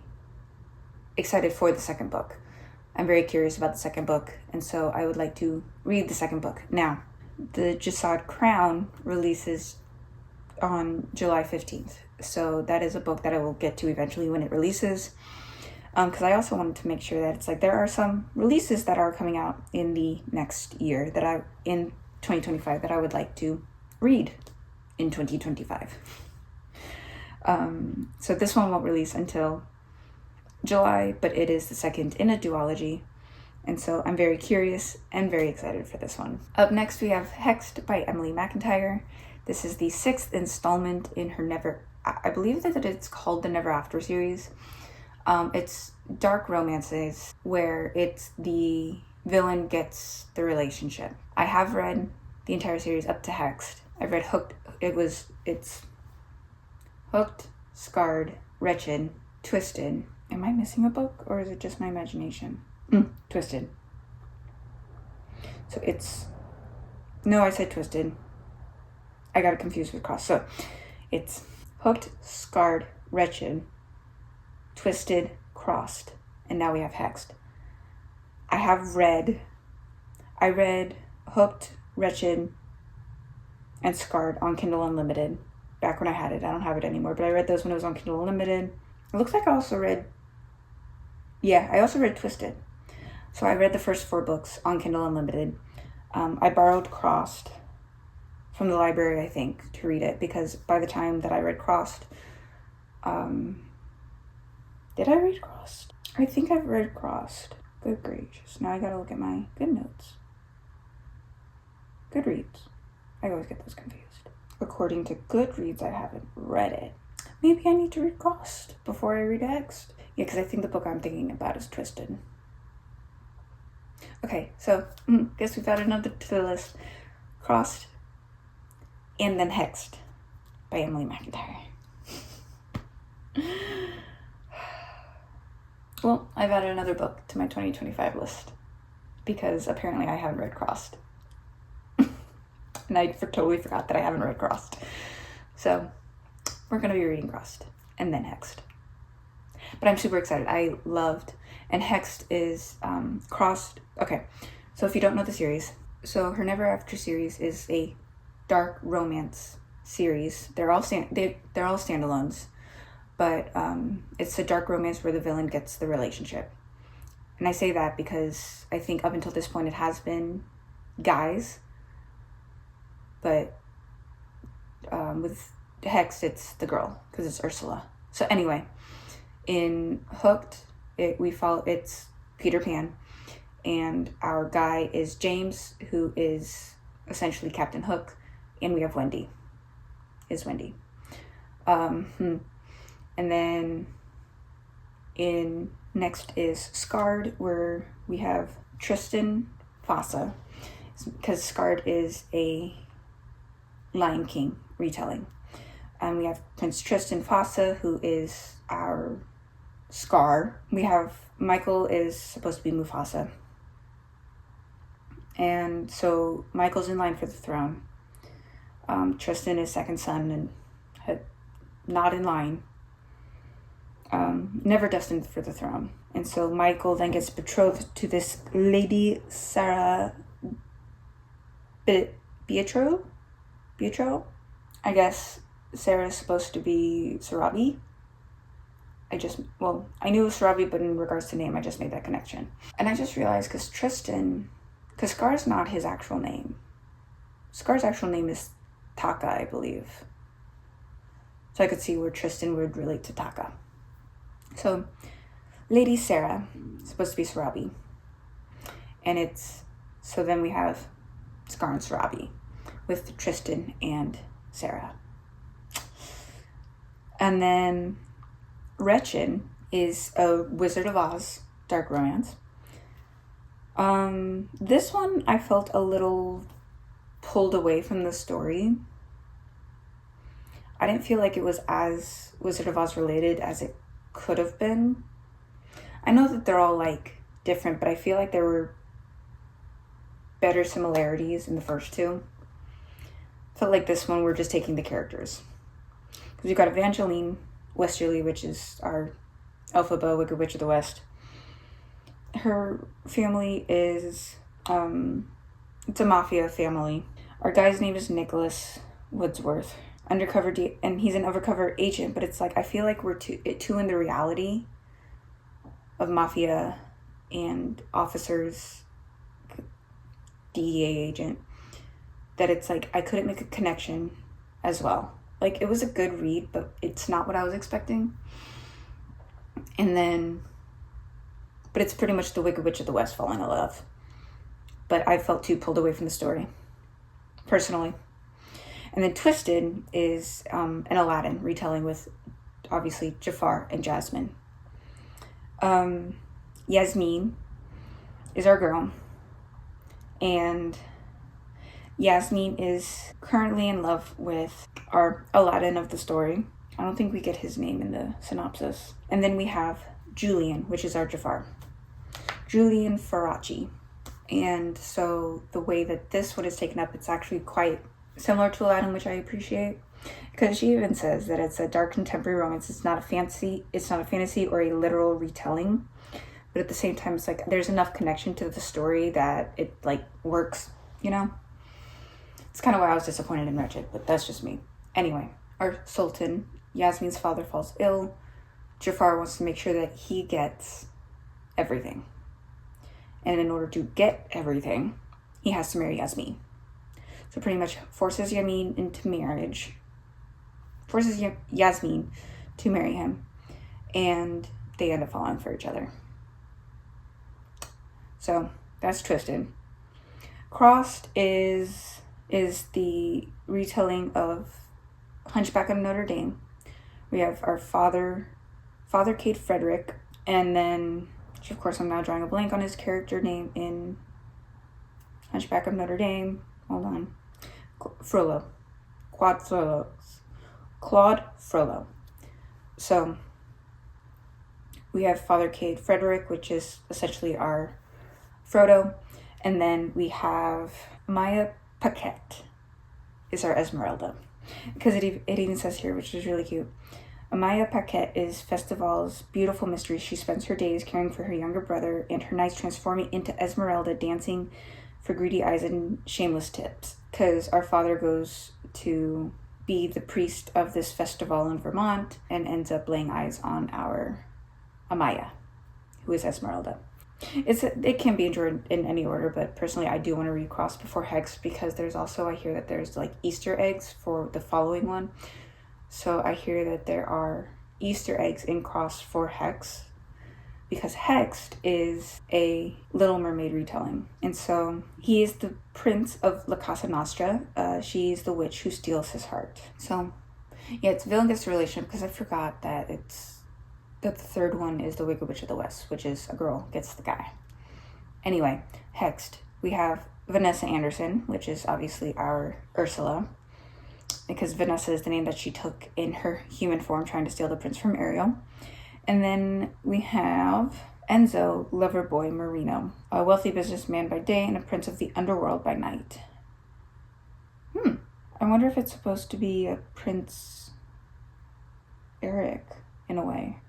excited for the second book. I'm very curious about the second book, and so I would like to read the second book. Now, The Jasad Crown releases on July 15th. So that is a book that I will get to eventually when it releases. Because I also wanted to make sure that it's there are some releases that are coming out in the next year in 2025 that I would like to read in 2025. So this one won't release until July, but it is the second in a duology. And so I'm very curious and very excited for this one. Up next, we have Hexed by Emily McIntyre. This is the 6th installment in her I believe that it's called the Never After series. It's dark romances where it's the villain gets the relationship. I have read the entire series up to Hexed. I've read Hooked. It's Hooked, Scarred, Wretched, Twisted. Am I missing a book, or is it just my imagination? Twisted. So no, I said Twisted. I got it confused with Crossed. So it's Hooked, Scarred, Wretched, Twisted, Crossed, and now we have Hexed. I read Hooked, Wretched, and Scarred on Kindle Unlimited back when I had it. I don't have it anymore, but I read those when it was on Kindle Unlimited. It looks like I also read Twisted. So I read the first 4 books on Kindle Unlimited. I borrowed Crossed from the library, I think, to read it, because by the time that I read Crossed, did I read Crossed? I think I've read Crossed. Good gracious. Now I gotta look at my GoodNotes. Goodreads. I always get those confused. According to Goodreads, I haven't read it. Maybe I need to read Crossed before I read Hexed. Yeah, because I think the book I'm thinking about is Twisted. Okay, so guess we've added another to the list. Crossed, and then Hexed by Emily McIntyre. Well, I've added another book to my 2025 list because apparently I haven't read Crossed. And I totally forgot that I haven't read Crossed. So we're going to be reading Crossed and then Hexed. But I'm super excited. I loved, and Hexed is Crossed. Okay, so if you don't know the series, so her Never After series is a dark romance series. They're all standalones, but it's a dark romance where the villain gets the relationship. And I say that because I think up until this point it has been guys, but with Hexed it's the girl because it's Ursula. So anyway, in Hooked, it's Peter Pan, and our guy is James, who is essentially Captain Hook, and we have Wendy. And then next is Scarred, where we have Tristan Fossa, because Scarred is a Lion King retelling. And we have Prince Tristan Fossa, who is our Scar. We have Michael is supposed to be Mufasa. And so Michael's in line for the throne. Tristan is second son and not in line. Never destined for the throne. And so Michael then gets betrothed to this Lady Sarah Pietro? I guess Sarah's supposed to be Sarabi. I knew it was Sarabi, but in regards to name, I just made that connection. And I just realized because Scar's not his actual name. Scar's actual name is Taka, I believe. So I could see where Tristan would relate to Taka. So, Lady Sarah is supposed to be Sarabi. And so then we have Scar and Sarabi with Tristan and Sarah. And then Wretched is a Wizard of Oz dark romance. This one I felt a little pulled away from the story. I didn't feel like it was as Wizard of Oz related as it could have been. I know that they're all like different, but I feel like there were better similarities in the first two. I felt like this one we're just taking the characters. Because we've got Evangeline Westerly, which is our Elphaba, Wicked Witch of the West. Her family is, it's a mafia family. Our guy's name is Nicholas Woodsworth. And he's an undercover agent, but it's like, I feel like we're too in the reality of mafia and officers, DEA agent, that it's like, I couldn't make a connection as well. Like, it was a good read, but it's not what I was expecting. But it's pretty much the Wicked Witch of the West falling in love. But I felt too pulled away from the story, personally. And then Twisted is an Aladdin retelling with, obviously, Jafar and Jasmine. Yasmin is our girl. And Yasmin is currently in love with our Aladdin of the story. I don't think we get his name in the synopsis. And then we have Julian, which is our Jafar. Julian Faraci. And so the way that this one is taken up, it's actually quite similar to Aladdin, which I appreciate. Because she even says that it's a dark contemporary romance. It's not a fantasy or a literal retelling. But at the same time, it's like there's enough connection to the story that it like works, you know? It's kind of why I was disappointed in Wretched, but that's just me. Anyway, our Sultan, Yasmin's father, falls ill. Jafar wants to make sure that he gets everything. And in order to get everything, he has to marry Yasmin. So pretty much forces Yasmin into marriage. Forces Yasmin to marry him. And they end up falling for each other. So that's Twisted. Crossed is the retelling of Hunchback of Notre Dame. We have our Father Kate Frederick, and then, which of course I'm now drawing a blank on his character name in Hunchback of Notre Dame. Hold on. Claude Frollo. So we have Father Cade Frederick, which is essentially our Frodo, and then we have Maya Paquette is our Esmeralda, because it even says here, which is really cute. Amaya Paquette is Festival's beautiful mistress. She spends her days caring for her younger brother and her nights transforming into Esmeralda, dancing for greedy eyes and shameless tips. Because our father goes to be the priest of this festival in Vermont and ends up laying eyes on our Amaya, who is Esmeralda. It can be enjoyed in any order, but personally I do want to read Cross before Hex, because there's also, I hear that there's like Easter eggs for the following one. So I hear that there are Easter eggs in Cross for Hex, because Hexed is a Little Mermaid retelling. And so he is the prince of La Casa Nostra. She's the witch who steals his heart. So yeah, it's villain gets the relationship, because I forgot that the third one is the Wicked Witch of the West, which is a girl gets the guy. Anyway, Hexed. We have Vanessa Anderson, which is obviously our Ursula, because Vanessa is the name that she took in her human form trying to steal the prince from Ariel. And then we have Enzo Loverboy Marino, a wealthy businessman by day and a prince of the underworld by night. I wonder if it's supposed to be a Prince Eric in a way.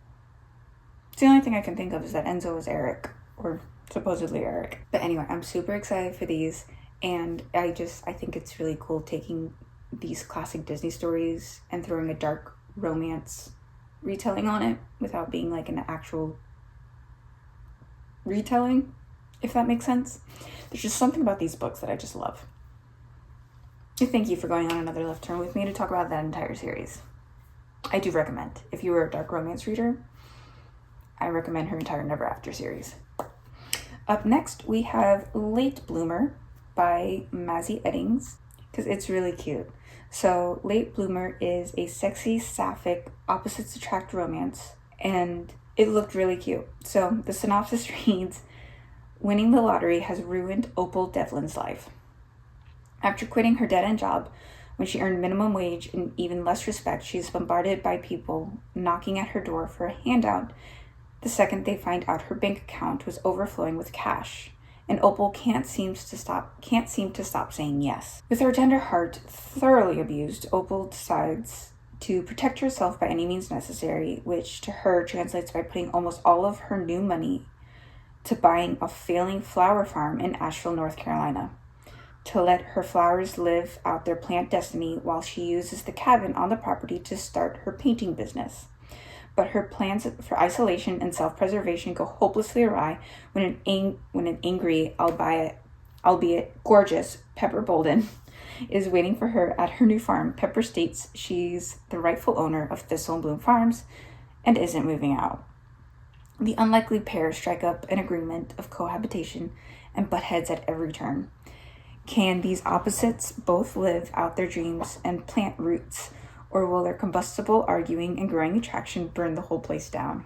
It's the only thing I can think of is that Enzo is Eric, or supposedly Eric. But anyway, I'm super excited for these, and I think it's really cool taking these classic Disney stories and throwing a dark romance retelling on it without being like an actual retelling, if that makes sense. There's just something about these books that I just love. Thank you for going on another left turn with me to talk about that entire series. I do recommend, if you were a dark romance reader, I recommend her entire Never After series. Up next, we have Late Bloomer by Mazzy Eddings, because it's really cute. So Late Bloomer is a sexy, sapphic, opposites attract romance, and it looked really cute. So the synopsis reads, winning the lottery has ruined Opal Devlin's life. After quitting her dead-end job, when she earned minimum wage and even less respect, she is bombarded by people knocking at her door for a handout the second they find out her bank account was overflowing with cash, and Opal can't seem to stop saying yes. With her tender heart thoroughly abused, Opal decides to protect herself by any means necessary, which to her translates by putting almost all of her new money to buying a failing flower farm in Asheville, North Carolina, to let her flowers live out their plant destiny while she uses the cabin on the property to start her painting business. But her plans for isolation and self-preservation go hopelessly awry when an angry, albeit gorgeous, Pepper Bolden is waiting for her at her new farm. Pepper states she's the rightful owner of Thistle and Bloom Farms and isn't moving out. The unlikely pair strike up an agreement of cohabitation and butt heads at every turn. Can these opposites both live out their dreams and plant roots, or will their combustible arguing and growing attraction burn the whole place down?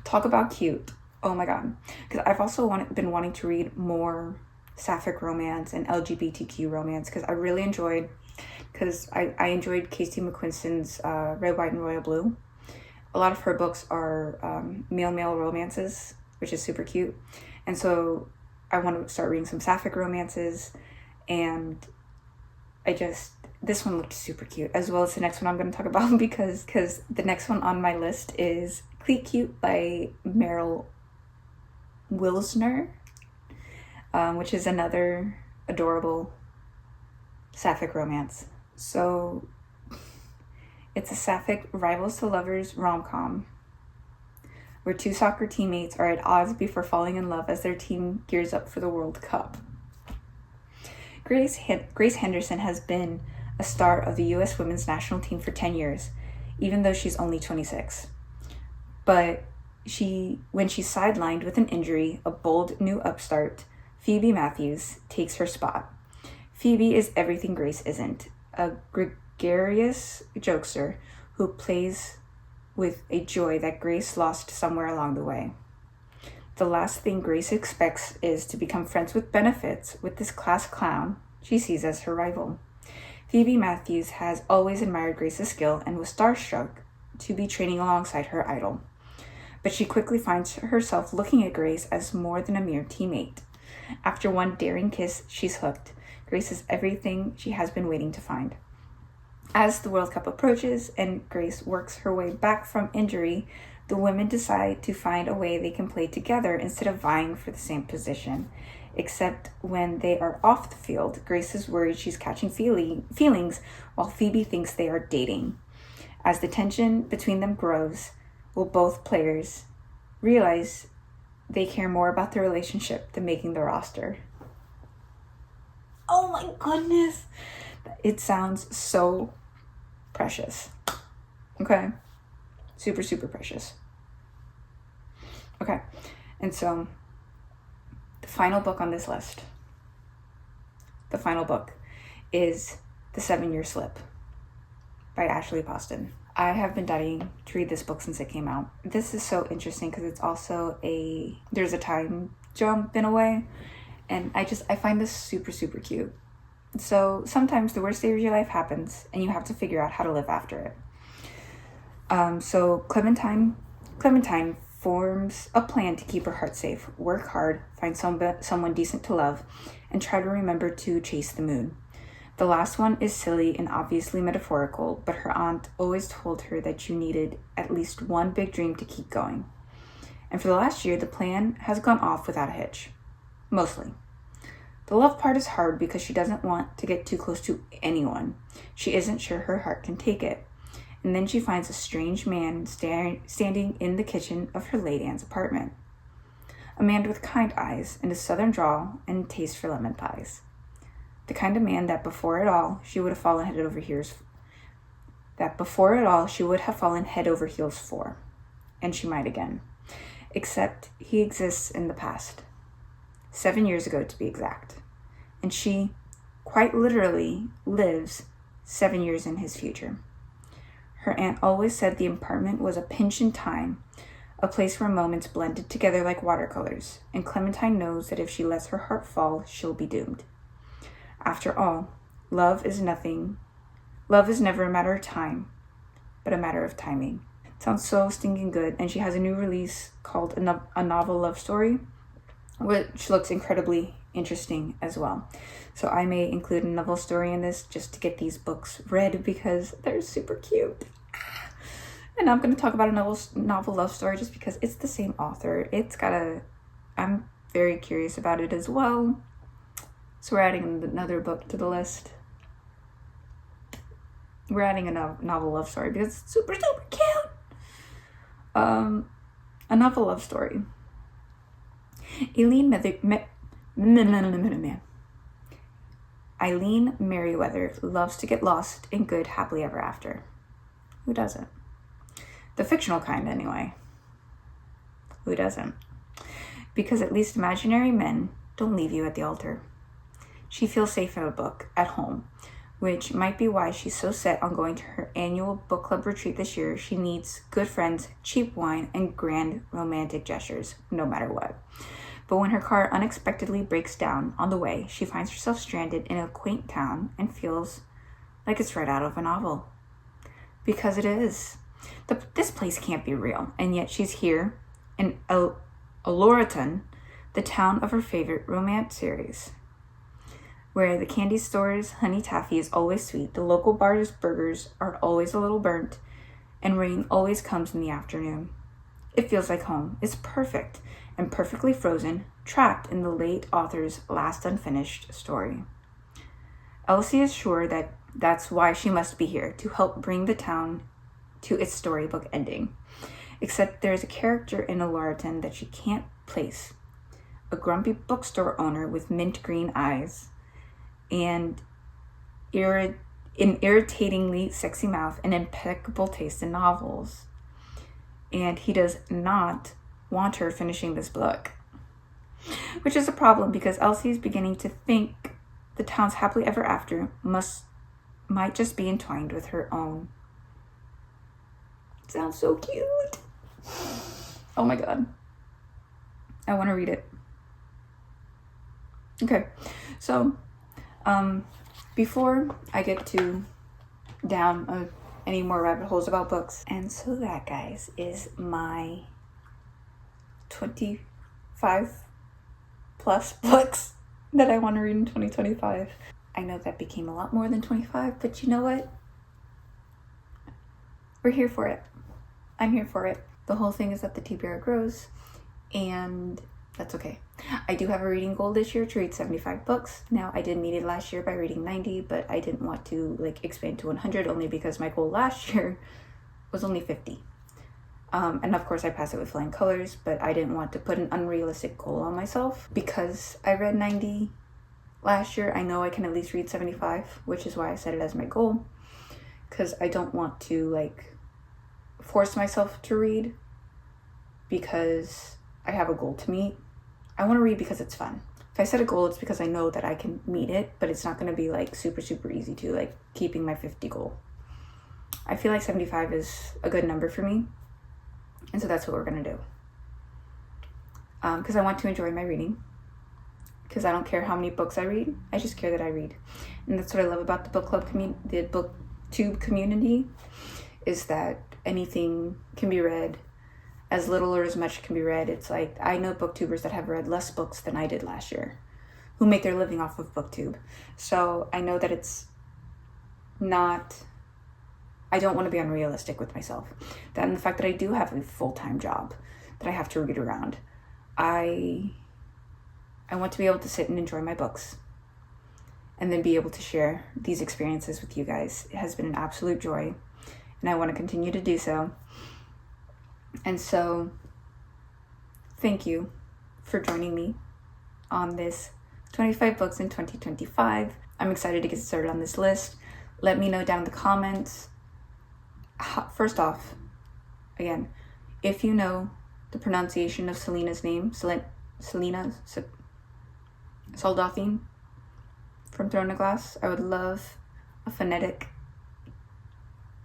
Talk about cute. Oh my god. Because I've also been wanting to read more sapphic romance and LGBTQ romance, because I really enjoyed, I enjoyed Casey McQuiston's Red, White, and Royal Blue. A lot of her books are male-male romances, which is super cute. And so I want to start reading some sapphic romances, and this one looked super cute, as well as the next one I'm going to talk about, because the next one on my list is Cleat Cute by Meryl Wilsner, which is another adorable sapphic romance. So it's a sapphic rivals to lovers rom-com where two soccer teammates are at odds before falling in love as their team gears up for the World Cup. Grace Henderson has been a star of the U.S. women's national team for 10 years, even though she's only 26. But when she's sidelined with an injury, a bold new upstart, Phoebe Matthews, takes her spot. Phoebe is everything Grace isn't, a gregarious jokester who plays with a joy that Grace lost somewhere along the way. The last thing Grace expects is to become friends with benefits with this class clown she sees as her rival. Phoebe Matthews has always admired Grace's skill and was starstruck to be training alongside her idol. But she quickly finds herself looking at Grace as more than a mere teammate. After one daring kiss, she's hooked. Grace is everything she has been waiting to find. As the World Cup approaches and Grace works her way back from injury, the women decide to find a way they can play together instead of vying for the same position. Except when they are off the field, Grace is worried she's catching feelings while Phoebe thinks they are dating. As the tension between them grows, will both players realize they care more about their relationship than making the roster? Oh my goodness! It sounds so precious. Okay? Super, super precious. Okay. And so, the final book on this list, the final book, is The 7-Year Slip by Ashley Poston. I have been dying to read this book since it came out. This is so interesting because it's also there's a time jump in a way. And I find this super, super cute. So sometimes the worst day of your life happens and you have to figure out how to live after it. So Clementine forms a plan to keep her heart safe, work hard, find someone decent to love, and try to remember to chase the moon. The last one is silly and obviously metaphorical, but her aunt always told her that you needed at least one big dream to keep going. And for the last year, the plan has gone off without a hitch. Mostly. The love part is hard because she doesn't want to get too close to anyone. She isn't sure her heart can take it. And then she finds a strange man standing in the kitchen of her late aunt's apartment. A man with kind eyes and a southern drawl and taste for lemon pies. The kind of man that before it all, she would have fallen head over heels for. And she might again. Except he exists in the past. 7 years ago, to be exact. And she, quite literally, lives 7 years in his future. Her aunt always said the apartment was a pinch in time, a place where moments blended together like watercolors, and Clementine knows that if she lets her heart fall, she'll be doomed. After all, love is never a matter of time, but a matter of timing. It sounds so stinking good, and she has a new release called A Novel Love Story, which looks incredibly interesting as well. So I may include a novel story in this just to get these books read because they're super cute. And I'm going to talk about a novel love story just because it's the same author. I'm very curious about it as well. So we're adding another book to the list. We're adding a novel love story because it's super, super cute. A novel love story. Eileen Merriweather loves to get lost in good happily ever after. Who doesn't? The fictional kind, anyway. Who doesn't? Because at least imaginary men don't leave you at the altar. She feels safe in a book at home, which might be why she's so set on going to her annual book club retreat this year. She needs good friends, cheap wine, and grand romantic gestures, no matter what. But when her car unexpectedly breaks down on the way, she finds herself stranded in a quaint town and feels like it's right out of a novel. Because it is. This place can't be real, and yet she's here in Aloriton, the town of her favorite romance series, where the candy store's honey taffy is always sweet, the local bar's burgers are always a little burnt, and rain always comes in the afternoon. It feels like home. It's perfect and perfectly frozen, trapped in the late author's last unfinished story. Elsie is sure that that's why she must be here, to help bring the town to its storybook ending. Except there's a character in Aloriton that she can't place. A grumpy bookstore owner with mint green eyes and an irritatingly sexy mouth and impeccable taste in novels. And he does not want her finishing this book. Which is a problem because Elsie is beginning to think the town's happily ever after might just be entwined with her own. It sounds so cute. Oh my god. I want to read it. Okay, so before I get down any more rabbit holes about books, and so that, guys, is my 25 plus books that I want to read in 2025. I know that became a lot more than 25, but you know what? We're here for it. I'm here for it. The whole thing is that the TBR grows, and that's okay. I do have a reading goal this year to read 75 books. Now, I did meet it last year by reading 90, but I didn't want to expand to 100 only because my goal last year was only 50. And of course I passed it with flying colors, but I didn't want to put an unrealistic goal on myself because I read 90 last year. I know I can at least read 75, which is why I set it as my goal, because I don't want to force myself to read because I have a goal to meet. I want to read because it's fun. If I set a goal, it's because I know that I can meet it, but it's not going to be super, super easy to keeping my 50 goal. I feel like 75 is a good number for me. And so that's what we're going to do. Because I want to enjoy my reading. Because I don't care how many books I read. I just care that I read. And that's what I love about the book club the booktube community, is that anything can be read. As little or as much can be read. It's I know booktubers that have read less books than I did last year, who make their living off of booktube. So I know that it's not, I don't want to be unrealistic with myself. That and the fact that I do have a full-time job that I have to read around. I want to be able to sit and enjoy my books and then be able to share these experiences with you guys. It has been an absolute joy, and I want to continue to do so. And so, thank you for joining me on this 25 books in 2025. I'm excited to get started on this list. Let me know down in the comments. First off, again, if you know the pronunciation of Selena's name, Selena Soldathine from Throne of Glass, I would love a phonetic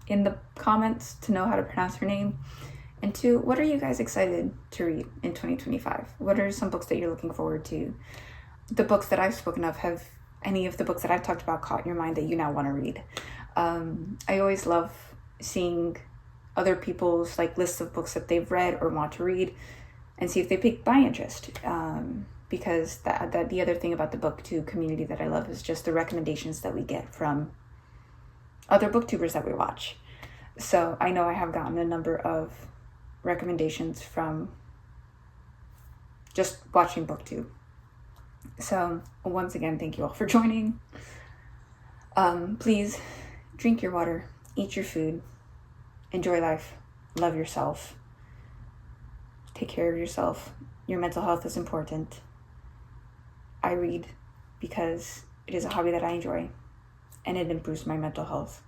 in the comments to know how to pronounce her name. And two, what are you guys excited to read in 2025? What are some books that you're looking forward to? The books that I've spoken of, have any of the books that I've talked about caught your mind that you now want to read? I always love seeing other people's lists of books that they've read or want to read and see if they pique my interest. Because that the other thing about the booktube community that I love is just the recommendations that we get from other booktubers that we watch. So I know I have gotten a number of recommendations from just watching booktube. So once again, thank you all for joining. Please drink your water, eat your food, enjoy life, love yourself, take care of yourself. Your mental health is important. I read because it is a hobby that I enjoy and it improves my mental health,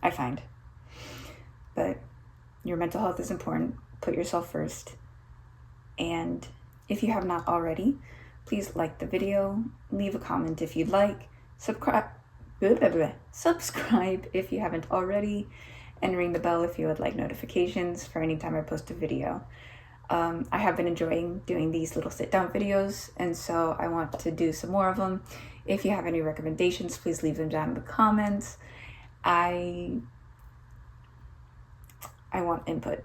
I find. But your mental health is important. Put yourself first. And if you have not already, please like the video, leave a comment if you'd like, subscribe if you haven't already, and ring the bell if you would like notifications for any time I post a video. I have been enjoying doing these little sit-down videos, and so I want to do some more of them. If you have any recommendations, please leave them down in the comments. I want input.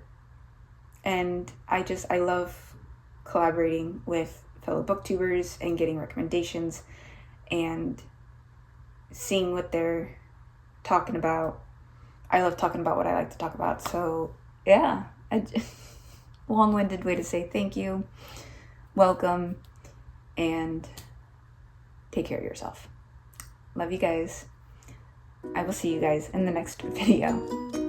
And I love collaborating with fellow booktubers and getting recommendations and seeing what they're talking about. I love talking about what I like to talk about. So yeah, long-winded way to say thank you, welcome, and take care of yourself. Love you guys. I will see you guys in the next video.